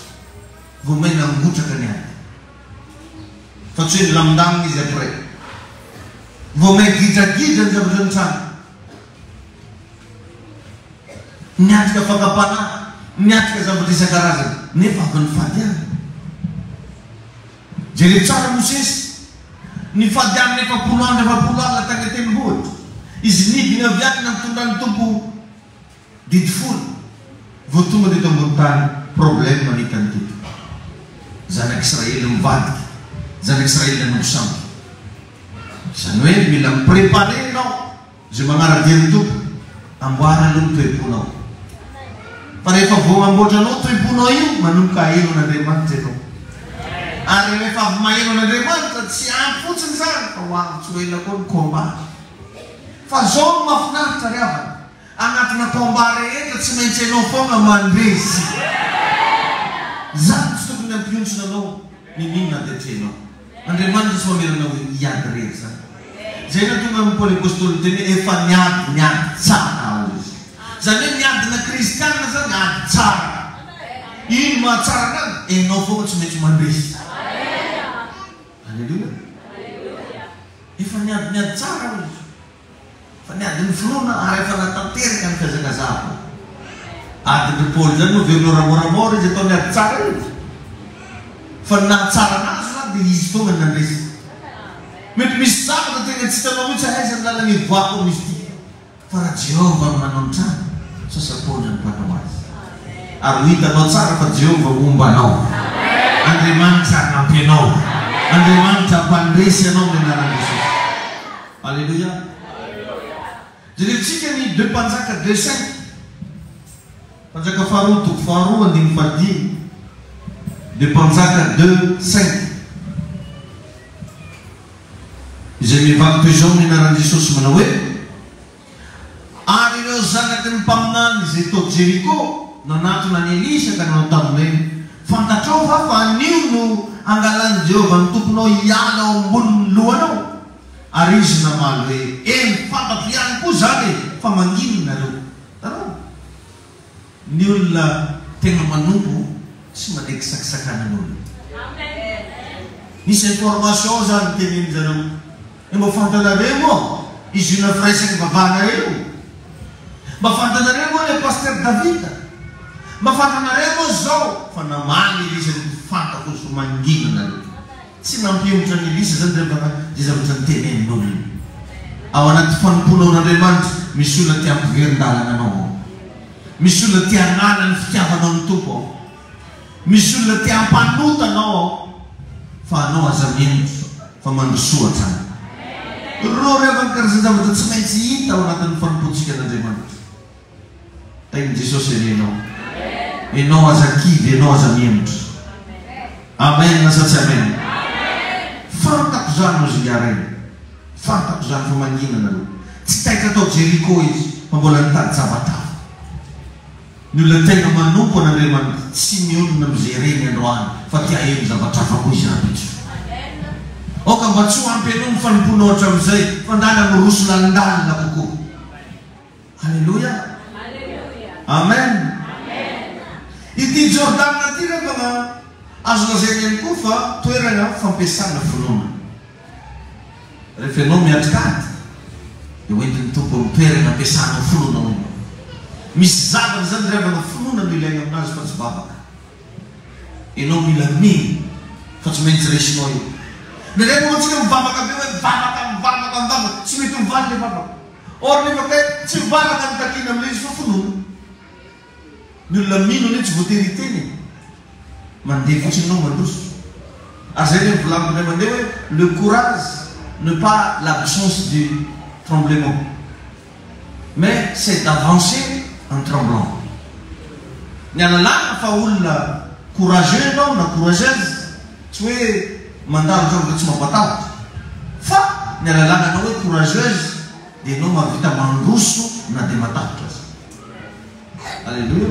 Vao may nangotraka ny ady. Fa tsy hoe nilamindamina izy après. Vao may gidragidra ny zavatra ny trano. Miatrika fakapanahy, miatrika zavatra isan-karazany, nefa avy nifadiana. Jereo tsara Mosesy, nifadiana nefa 40 andro tany tendrombohitra. Izy nidiny avy any namtondra ny tompo didy folo. Vao tonga teto ambony tany, problème manita ny teto. Zanak'Israely mivadika, zanak'Israely nanao samby. Izany hoe mila miprépare ianao zay magnaradia ny tompo, amboara aloha ny toe-ponao. Fa rehefa vao amboatranao toe-ponao io, manomboka aheno an'Andriamanitra ianao. Ary rehefa avy maheno an'Andriamanitra tsy ampy fotsiny zany fa ho avy tsy ho ela koa ny combat. Fa zao mahafinaritra ry havana, anatina combat rehetra tsy maintsy ianao foana mandresy. Zany tsy tokony ampiontsona anao ninona detrenao. Andriamanitra tsy mamerana hoe hiady rehetra zany. Zay na tonga amin'ny Paoly apôstôly teny efa niady tsara izy. Zany hoe niadina kristianina zany ady tsara. Ino mahatsara anazy? Ianao foana tsy maintsy mandresy. Alleluia. Efa niady tsara izy. Fa niady ny finoana ary efa natanteraka ny fihazakazahana. Adin'ny Paoly zany no velona ramoramora izy atao niady tsara izy. Fa nahatsara anazy zany dia izy foana nandresy. Mety misy zavatra tena tsy hitanao mihitsy aiza ny lalana hivoako misy ity. Fa raha Jehova no manao ny trano, sasaponja ny mpanao azy. Ary ho hitanao tsara fa Jehova momba anao. Andriamanitra hanampy anao. Andriamanitra hampandresy anao amin'ny anaran'i Jesosy. Alléluia. Jeretsika ny 2 Mpanjaka 2:5. Mpanjaka faharoa toko faharoa andiny fadimy. 2 Mpanjaka 2:5. Izay mivaky toy izao amin'ny anaran'i Jesosy manao hoe: ary ireo zanaky ny mpaminany izay tao Jeriko nanatona ny Elisa ka nanao taminy, fantatrao fa anio no angalany Jehova ny tomponao hiala ao ambonin'ny lohanao. Ary izy namaly hoe fantatro ihany koa zany fa mangino nareo. Tanao, ny olona tegna manompo tsy mandeky sakisakanin'olona. Misy information zany teneny zareo. Mba fantanareo moa izy io nafiraisany vavanareo. Mba fantanareo moa le pasteur David. Mba fantanareo moa zao fa namaly Elisa fantako so mangino nareo. Tsy nampiomotra ny Elisa zany zay zavatra ny tenenin'olona. Ao anaty fanomponaon'Andriamanitra misy olona tia ampiverin-dalana anao. Misy olona tia hanana ny fitiavanao ny tompo ao. Misy olona tia hampanota anao ao. Fa anao aza mienitra fa mandrosoatra any. Reo rehefa karazana zavatra tsy maintsy hita ao anatin'ny fanompontsika an'Andriamanitra. Tain'i Jesosy ianao. Ianao aza kivy, ianao aza mienitra. Amen na sa tsy amen? Fantako zany no zingareny. Fantako zany fa mangina nareo. Tsy taika atao Jeriko izy fa mbola nitady zavatra. Ny olona tegna manompo an'Andriamanitra tsy mionona am'izay reny androany fa tia eno zavatra hafa koa izy rapitso. Oka mba tsy ho ampy anao ny fanomponao hatramin'izay fa ndala miroso landalina kokoa. Alleluia. Amen. Ity Jordana ity rehefa azo lazaina ihany koa fa toerana fampiasana finoana. Rehefa ianao miatrikady dia hoentin'ny tompo mitoerana ampiasana finoana. Misy zavatra zany rehefa na finoana no ilaina aminazy fa tsy vavaka. Ianao mila mino fa tsy maintsy resinao io. Na rehefa ohatsika mivavaka be hoe mivavaka tsy mety mivaly le vavaka. Or nefa hoe tsy mivavaka mitakina amin'ilay izy fa finoana. Ny olona mino ny tsy voatery teny mandeha fotsiny anao mandroso. Ary zay ny volaniko indray mandeha hoe le courage n'est pas l'absence du tremblement, mais c'est d'avancer en tremblant. Ny alalana fa olona courageux ianao na courageuse tsy hoe mandalo zavatra tsy mampatahotra. Fa ny alalana anao hoe courageuse dia ianao mahavita mandroso na dia matahatra azy. Alleluia.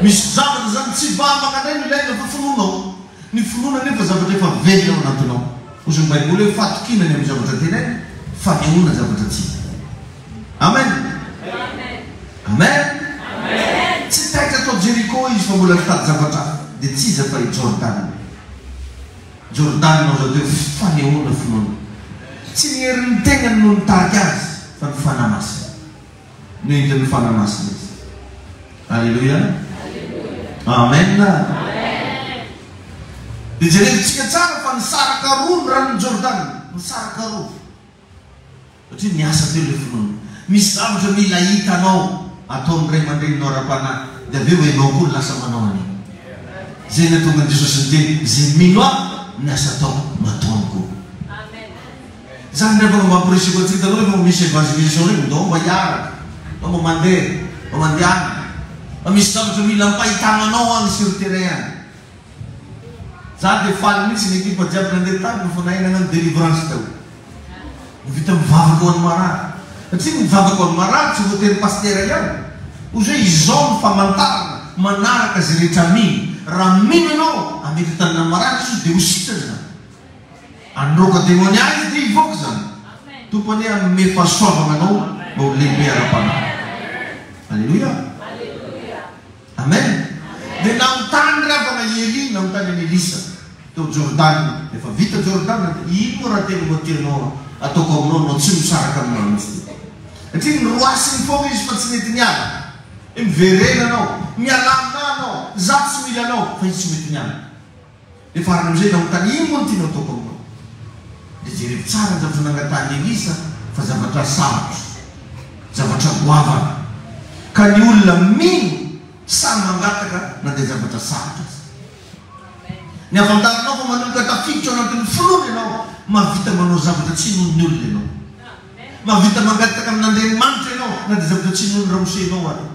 Misy zavatra zany tsy vavaka indray no ilaina fa finoanao. Ny finoana nefa zavatra efa velona ao anatinao. Ozy ny Baiboly hoe fatokinany amin'ny zavatra tenainy, fanehoana zavatra tsy. Amen. Amen. Tsy taitra atao Jeriko izy fa mbola mitady zavatra dia tsy izy fa i Jordan. Jordan nao zao dia fanehoana finoana. Tsy ny herin'ny tegnany no nitaky azy fa ny fanamasina. No entin'ny fanamasina izy. Alleluia. Amen. Dia jerevintsika tsara fa nisaraka roa ny ranon'ny Jordan. Nisaraka roa. Satria niasa teo ilay finoana. Misy zavatra mila hitanao ataon'ny ray aman-dreninao ara-panahy. Dia aveo ianao koa lasa manao an'iny. Zay ny tonga ny Jesosy niteny, zay mino aho ny asa atao mataoniko. Zany rehefa mampirisy ko antsika taloha rehefa misy evangelisation regny ndao mba hiaraka, ndao mba mandeha, mba mandehana. Fa misy zavatra mila mpahitananao agny sur terrain agny. Za dia faly mihitsy ny ekipa jiaby nandeha tany no fanahinana ny délivrance tao. Vita mivavaka ho an'ny marary. Satria mivavaka ho an'ny marary tsy voatery pastera ihany. Ozy hoe izao ny famantarana manaraka zay rehetra mino. Raha mino ianao amety tanana marary izy dia ho sitrany zany. Androka demoniazy dia hivoaka zany. Tompony ame fahasoavana anao mba ho lehibe ara-panahy. Alleluia. Amen. Dia namotany ravana Eli, namotany any Elisa teo Jordan. Efa vita Jordan, ino raha tena motianao ataoko aminao no tsy misaraka aminao mihitsy. Satria niroasiny foana izy fa tsy mety niala. Miverena anao, miala aminao anao, za tsy mila anao fa izy tsy mety niala. Dia farany amin'izay namotany ino moa no tianao ataoko aminao. Dia jerevi tsara ny zavatra nangatany Elisa fa zavatra sarotra, zavatra goavana. Ka ny olona mino samy mangataka na dia zavatra sarotra. Ny afantaranao fa manomboka tafiditra ao anatin'ny finoana ianao, mahavita manao zavatra tsy nohon'ny olona ianao. Mahavita mangataka amin'Andriamanitra ianao na dia zavatra tsy nohon'ny ramosenao ary.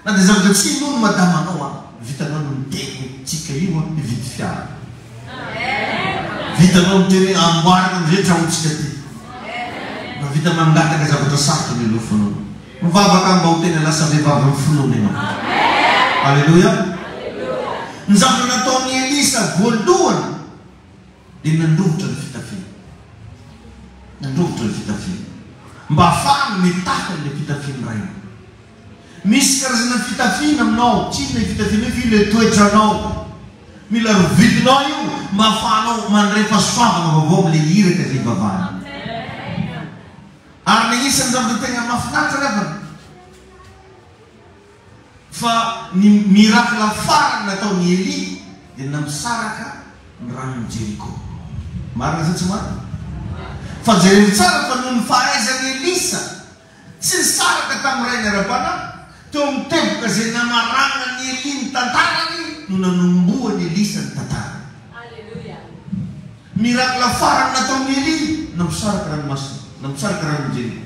Na dia zavatra tsy nohon'ny madamanao ary. Vitanao no miteny tsika io hividy fiara. Vitanao miteny amboarina amin'izay tramontsika ty. Mahavita mangataka zavatra sarotra ny aloha finoana. Mivavaka mba ho tena lasa vehivavy amin'ny finoana ianao. Alleluia. Ny zavatra nataon'ny Elisa voalohany dia nandrovotra ny fitafiana. Nandrovotra ny fitafiana. Mba ahafahany mitahany ilay fitafiana ray. Misy karazana fitafiana aminao, tsy ilay fitafiana hoe ilay toetranao. Mila rovidinao io mba ahafahanao mandray fahasoavana vaovao amin'ilay hiraka izay hivavahana. Ary ny isan'ny zavatra tegna mahafinaritra revana. Fa ny mirakla farany nataon'ny Eli dia namisaraka ny ranon'ny Jeriko. Marina sa tsy marina? Fa jerevi tsara fa noho ny fahaizan'ny Elisa tsy nisaraka tamin'ny ray ny-ara-panahy, teo miteboka izay namaranan'ny Eli ny tantarany no nanomboan'ny Elisa ny tantarany. Mirakla farany nataon'ny Eli namisaraka ranomasina, namisaraka ranon'ny Jeriko,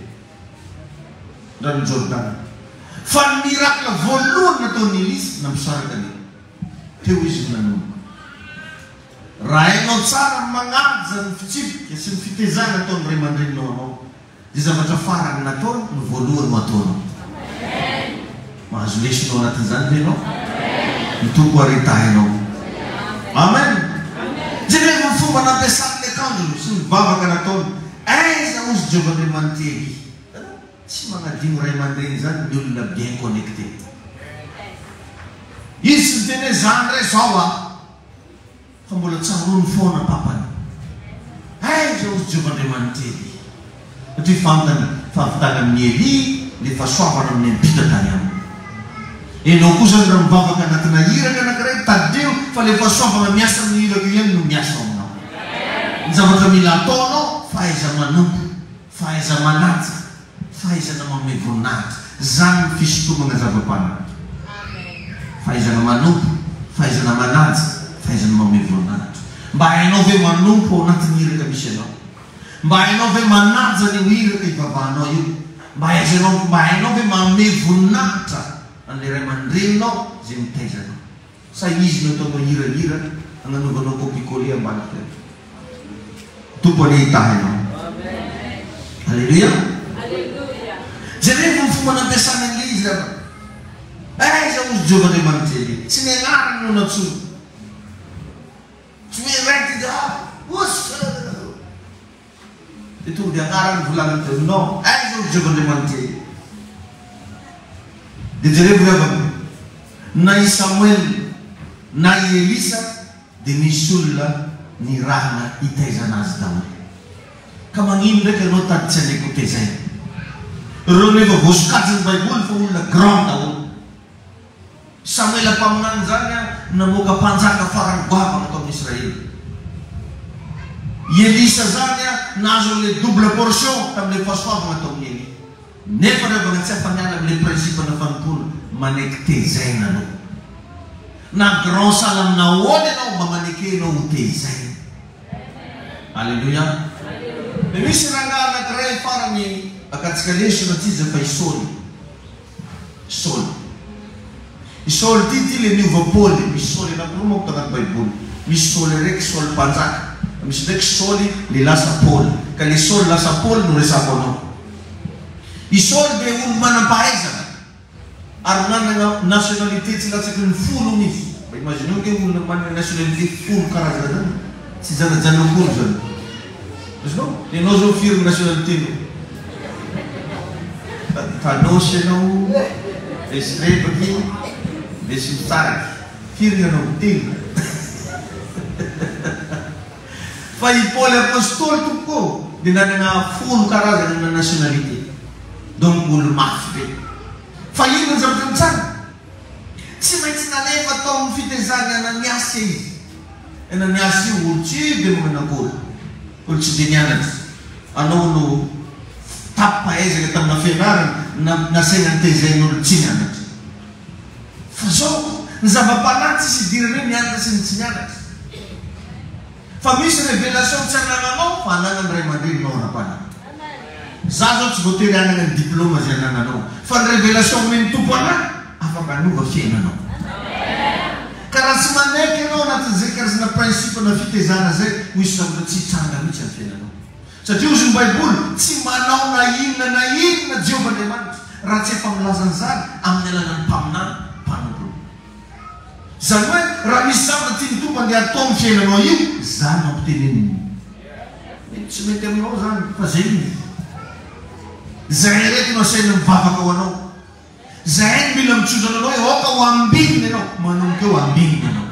ranon'ny Jordan. Fa ny mirakla voalohany nataon'ny Elisa namisaraka ny teo izy nanomboka. Raha hainao tsara magnaja ny fitsipika sy ny fitezana ataon'ny ray aman-dreninao anao, dia zavatra farany nataony ny voalohany no ataonao. Mahazo lesinao anatin'izany ve ianao? Ny tompo aretahinao. Amen. Zay rehefa fomba nampiasan'ilay akanjo sy ny vavaka nataony, aiza ozy Jehovah-Andriamanitra tsy magnadino ray aman-dreny zany ny olona bien connecté. Izy sy teny hoe zany ray zao fa mbola tsarony foana papany. Aiza ozy Jehovah-Andriamanitra. Satria fantany fahavitany amin'ny Eli le fahasoavana amin'ny ampita tany aminy. Enao koa zany raha mivavaka anatina hiraka anankiray tadeo fa le fahasoavana miasa amin'ny hiraka ihany no miasa aminao. Ny zavatra mila ataonao fahaiza manompo, fahaiza manaja, fahaizana manome voninahitra. Zany ny fisotomana zava-panahy. Fahaizana manompo, fahaizana manaja, fahaizana manome voninahitra. Mba hainao ve manompo ao anatin'ny hiraka misy anao. Mba hainao ve manaja ny hiraka ivavahanao io. Mba hainao ve manome voninahitra an'ilay ray aman-dreninao izay mitaizanao. Sa izy no ataonao hirahira agnanaovanao kopikole ambany tena. Tompo any hitahinao. Alleluia. Jereo ny fomba nampiasana an'ilay izy raha. Aiza ozy Jehovah-Andriamanitra ilay. Tsy ny anarany no natsoa. Tsy hoe raiky dia osy. Dia tonga dia anarany volaniny teo. Non, aiza ozy Jehovah-Andriamanitra ilay. Dia jereo vyavaka. Na i Samuel na i Elisa dia misy olona nirahana hitaizana azy daholo. Ka magnino ndraiky ianao tady tsy aleoko tezay. Ireo nefa voasokajy ny Baiboly fa olona grand daholo. Samuel mpaminany zany namoaka mpanjaka farany goavana tao amin'ny Israely. Elisa zany nahazo le double portion tamin'ilay fahasoavana tao amin'ny Eli. Nefa revana tsy afaniana amin'ilay principe-na fanompona maneky tezaina anao. Na grand sala aminao ony anao mba maneky anao ho tezaina. Alleluia. Dia misy rangahy anankiray farany akatsika lesona ty izy fa Saul. Saul. Saul ty le niova Paul. Misy Saul anankiroa manko tagnaty Baiboly. Misy Saul raiky Saul mpanjaka. Misy ndraiky Saul le lasa Paul. Ka le Saul lasa Paul no resako anao. I Saul dia olo manam-pahaizana. Ary manana nationalité tsy latsaky ny folo izy. Mba imagineo ke olona manana nationalité folo karazana zany. Tsy janajanakory zany. Imaginao? Ianao zao firy nationalité no. Tanosy ianao, Esrebaky, Lesitaraky. Firy ianao telo. Fa i Paul apôstôly tokoa dia nanana folo karazana na nationalité. Donc olo mafy be. Fa ino ny zavatra mitsara? Tsy maintsy nalefa tao amin'ny fitezany Ananiasy izy. Ananiasy io olo tsy dia mananakory. Olo tsy dia nianatra. Anao no tapaezaka tamina fianarana nasaina ny tezain'olo tsy nianatra. Fa zao ny zava-panahy tsy idirana nianatra sy ny tsy nianatra. Fa misy révélation tsy anananao fa ananany ray aman-dreninao ara-panahy. Za zao tsy voatery anana ny diplôma zay anananao. Fa ny révélation omeny tompo anahy afaka anova fiainanao. Ka raha tsy maneky ianao anatin'izay karazana principe na fitezana zay misy zavatra tsy hitsanga mihitsy amin'ny fiainanao. Satria ozy ny Baiboly tsy manao na inona Jehovah-Andriamanitra raha tsy efa milaza an'izany amin'ny alalany mpaminany mpanomboly. Zany hoe raha misy zavatra tiany tompo andeha atao amin'ny fiainanao io, zany mampiteneniny. Tsy mety aminao zany fa zay izy. Zay reky no asaina mivavaka ao anao. Zay mila mitsodrana anao hoe oka ho ambininy ianao. Manomboka eo ambininy ianao.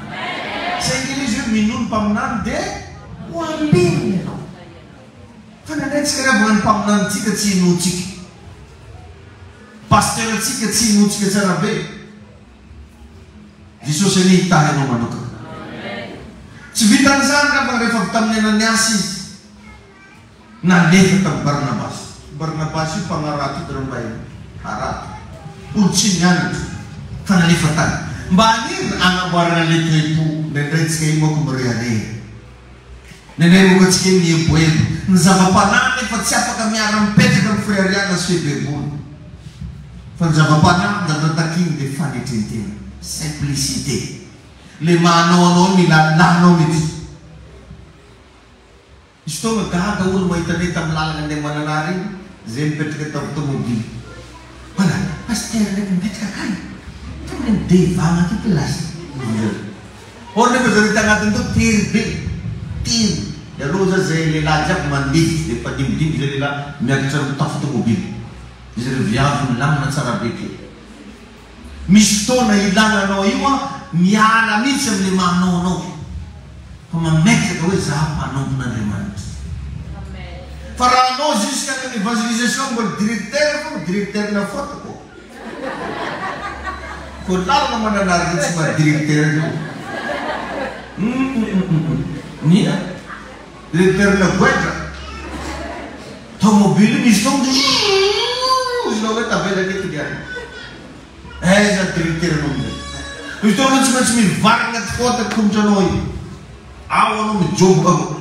Zay ngely izy hoe minono mpaminany dia ho ambininy ianao. Fa nandraitsika ravana ny mpaminanytsika tsy hinotsika. Pasteuratsika tsy hinotsika tsara be. Jesosy any hitahy anao manokana. Tsy vitan'izany ravana rehefa avy tamin'ny Ananiasy izy. Nalefa tamin'ny Barnabasy. Barnabasy io mpagnarato idrambay arato. Olo tsy nianatra fa nalefa tany. Mba anino anamboarana letrepo ndraindraitsika io moko mirehareha. Nendray moko atsika io mieboebo. Ny zava-panahy nefa tsy afaka miara mipetraka amin'ny firariana sy febebolo. Fa ny zava-panahy datatакiny dia fanetrentena. Simplicité. Le manao anao milalanao mihitsy. Izy tonga gaga olo mahita ne tamin'ny lalana andeha mananary iny. Zay mipetraka tamin'ny tomobily. Wala, pasteur ndraiky mipetraka akany. Tonga ny devagna ty plasy. Or nefa zany tagnatiny tao tery be. Tery. Aloha zay lehilahy jiaby mandidy dia efa dimidimy zay lehilahy miakatra mitafo tomobily. Izy ireo viavy milamina tsara be ke. Misy fotoana ilagnanao io miala mihitsy amin'le manao anao. Fa mametraka hoe zaho mpanompon'Andriamanitra. Fa raha anao jusqu'à l'évangélisation mbola directeur fa directeur na fotako. Ko lalana mananary tsy mba directeur io. Nia directeur na guerra. Tomobile misy tonga izy nao hoe tavela keky diany. Aiza directeur anao amizay. Misy tonga tsy maintsy mivarina ty fotako tongotra anao io. Ao anao mijoboka ao.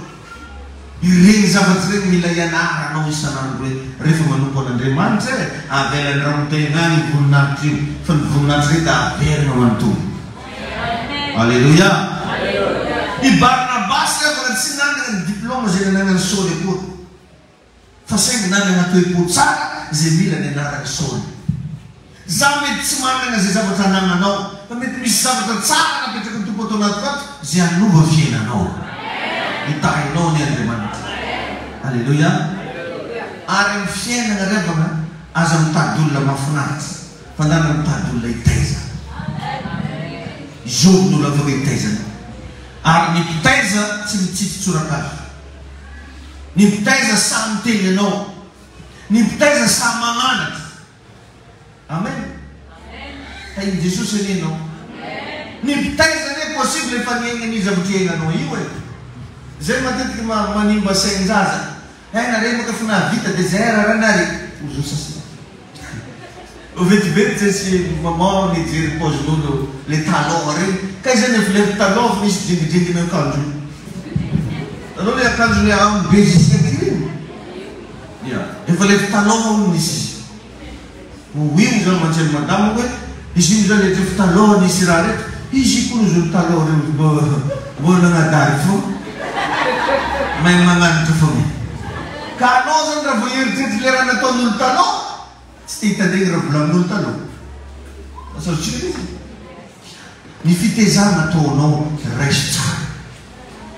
Ireny zavatsy reny mila ianara anao isanandro hoe rehefa manompo an'Andriamanitra avelany ramotena any voninahitra io. Fa ny voninahitra reny da averina manontolo. Alleluia. I Barnabasy rehefa tsy nanana ny diplôma zay nanana ny Saul akory. Fa fa saingy nanana toe-po tsara zay mila ny anaraka saoly. Za mety tsy manana zay zavatra anananao fa mety misy zavatra tsara napetraka ny tompo atao anaty vato zay anova fiainanao. Itahinao ny Andriamanitra. Alleluia. Ary amin'ny fiainana revana aza mitady olona mahafinaritra fa ndana mitady olona hitaiza. Job no olona afaka hitaizana. Ary ny mpitaiza tsy mitsitsy tsorakazo. Ny mpitaiza samy miteny anao. Ny mpitaiza samy magnanatra. Amen. Tain'i Jesosy anenao. Ny mpitaiza ne possible efa niainany zavatra iainanao io e. Zay matetiky manimba sain-jaza. Nareo maka fa nahavita dia zay raranary. Ozo sasana. Vetivety zay sy maman nijery paozin'olo le talon reny. Ka izany efa le talon misy dingidingina akanjo. Anao le akanjo le amin'ny be jusqu'à tireny. Efa le talon nisy. Oui, zany mantsely madamo hoe izy iny zany le talon nisy raha rehetra. Izy koa zao talon reny mbola nanadary fo. Mahay magnanitra fogna. Ka anao zany raha vao eritreritry le raha nataon'olo talon, tsy te hitandregny raha volamin'olo talon. Asarotsika izy. Ny fitezana ataonao raiso tsara.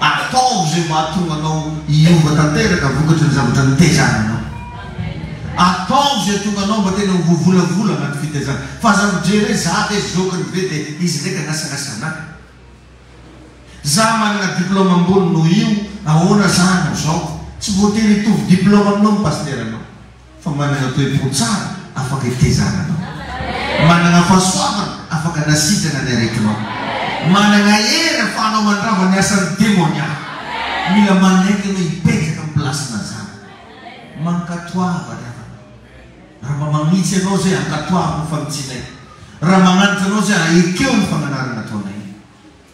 Atao zay mahatonga anao hiova tanteraka vokatry ny zavatra nitezananao. Atao zay tonga anao mba tena mivovolavola anaty fitezana. Fa za mijery za dia zokany be dia izy ndraika nasanasana. Za manana diplôme ambony no io, ahoana zana zao. Tsy voatery hitovy diplôme aminao ny paster anao. Fa manana toe-po tsara, afaka hitezananao. Manana fahasoavana, afaka nasitrana ny aretinao. Manana hery afahanao mandrava ny asan'ny démoniaque. Mila manaiky no hipetraka amin'ny plasina zany. Mankatoava raha magnitsy anao zay ankatoava ny famitsinay. Raha magnanitra anao zay ekeo ny fagnanarana ataonay.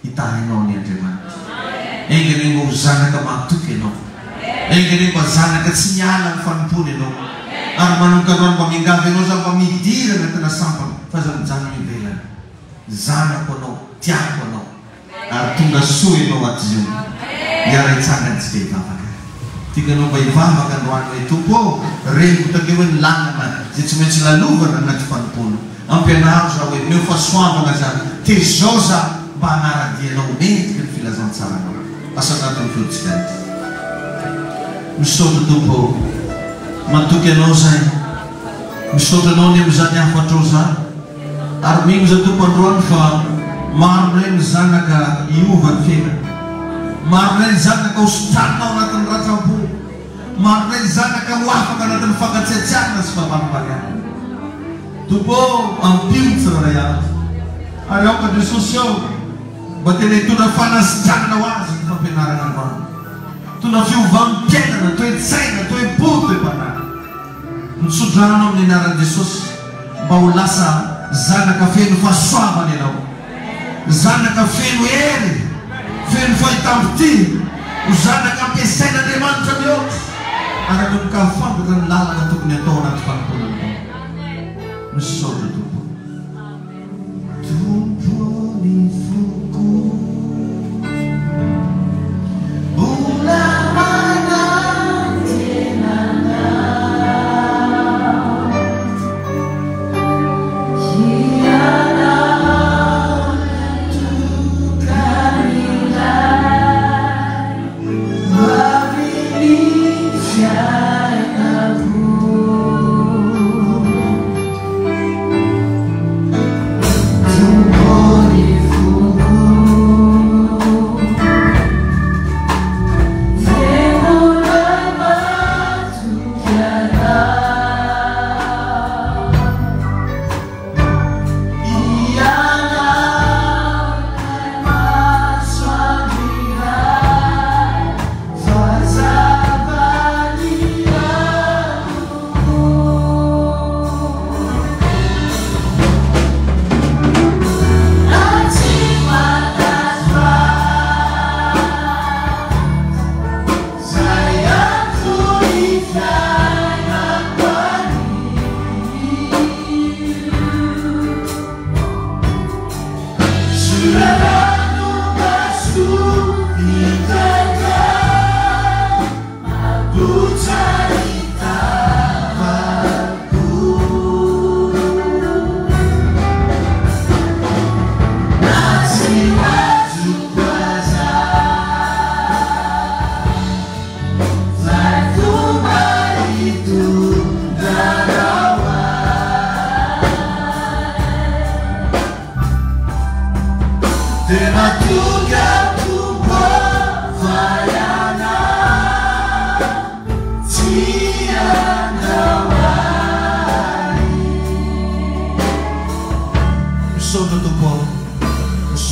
Itahinao ny Andriamanitra. Engany mba ho zanaka mahatoky ianao. Engany mba zanaka tsy miala ny fanompony ianao. Ary manokana mba mingavy ianao za mba midira anatina sampana fa za mijano ivelany. Zanako anao, tiako anao. Ary tonga soa ianao aty zio. Iara-itsangany tsy dia hivavaka. Tikanao mba hivavaka androany hoe tompo reny takeo hoe ny lanana zay tsy maintsy lalovana anaty fanompony. Ampianaro za hoe meo fahasoavana zany. Tezao za mba hanaradianao mendrika ny filazantsaranao. Asa anatin'ny feontsika ity. Misaotra tompo, matoky anao zay. Misaotra anao ny amin'izany afatrao zany. Ary mino za tompo androany fa maro reny zanaka hiova ny fiainana. Maro reny zanaka hositranao anatin'ny ratram-po. Maro reny zanaka ho afaka anatin'ny fankatsiatsiarana sy fampariparihana. Tompo ampiotsy raha iazy. Ary aoka Jesosy ao mba tena hitondra fanasitranana ho azy ny fampianarana androany. Tona fiovanim-piainana, toe-tsaina, toe-po, toe-panana. Misodranao amin'ny anaran'i Jesosy mba ho lasa zanaka feno fahasoavana ianao. Zanaka feno hery, feno fahitam-pity, ho zanaka ampiasain'Andriamanitra mihoatra. Araka ny kahafantatra ny lalana tokony atao anaty fanomponana. Misaotra tompo. Tompony foko mbola manantenana ianao tokanilay maviny fiainako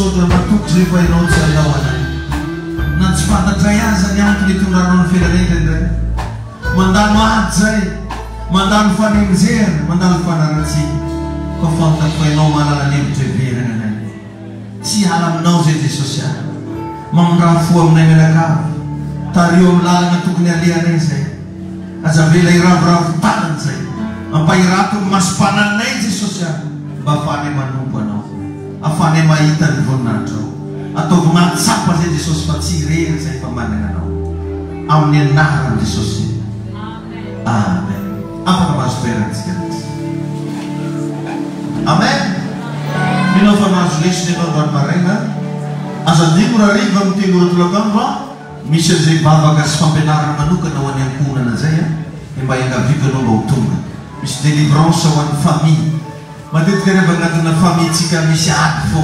sodra matokotry rehefa ianao tsy alao anay na tsy fantatray azy ny antony itondranao ny firenena indray mandalo ady zay mandalo fanemezerana mandalo fanaratsika fa fantako fa ianao manana ny hevitra iverana anay tsy hala aminao zay Jesosy any mamindraha fo aminay menakavy tario amin'ny lalana tokony alehanay zay azavela iravoravo tanany zay ampahirato ny masompananay Jesosy any mba afanay manompo anao afanay mahita ny voninahitra ataovy mahatsapa zay Jesosy fa tsy irery zay fa manana anao amin'ny anarany Jesosy. Amen. Afaka mahazo toerantsika amen. Minao fa mahazo lesona ianao androany maraina azadimo raha riva miteny oratolakandro misy an'izay bavaka sy fampianarana manokana ho any ankohonana zay mba engaviko anao mba ho tonga misy délivrance ho an'ny famille matetika rehefa agnatina famille-tsika misy ady fo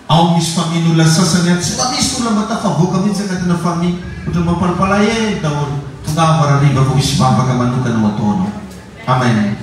ao misy famille-n'olona sasany any tsy mba misy olona mba tafavoaka mihitsy agnatina famille ohatra mampalapala daholo tongava raha riva fa misy bavaka manokana ho ataonao. Amen.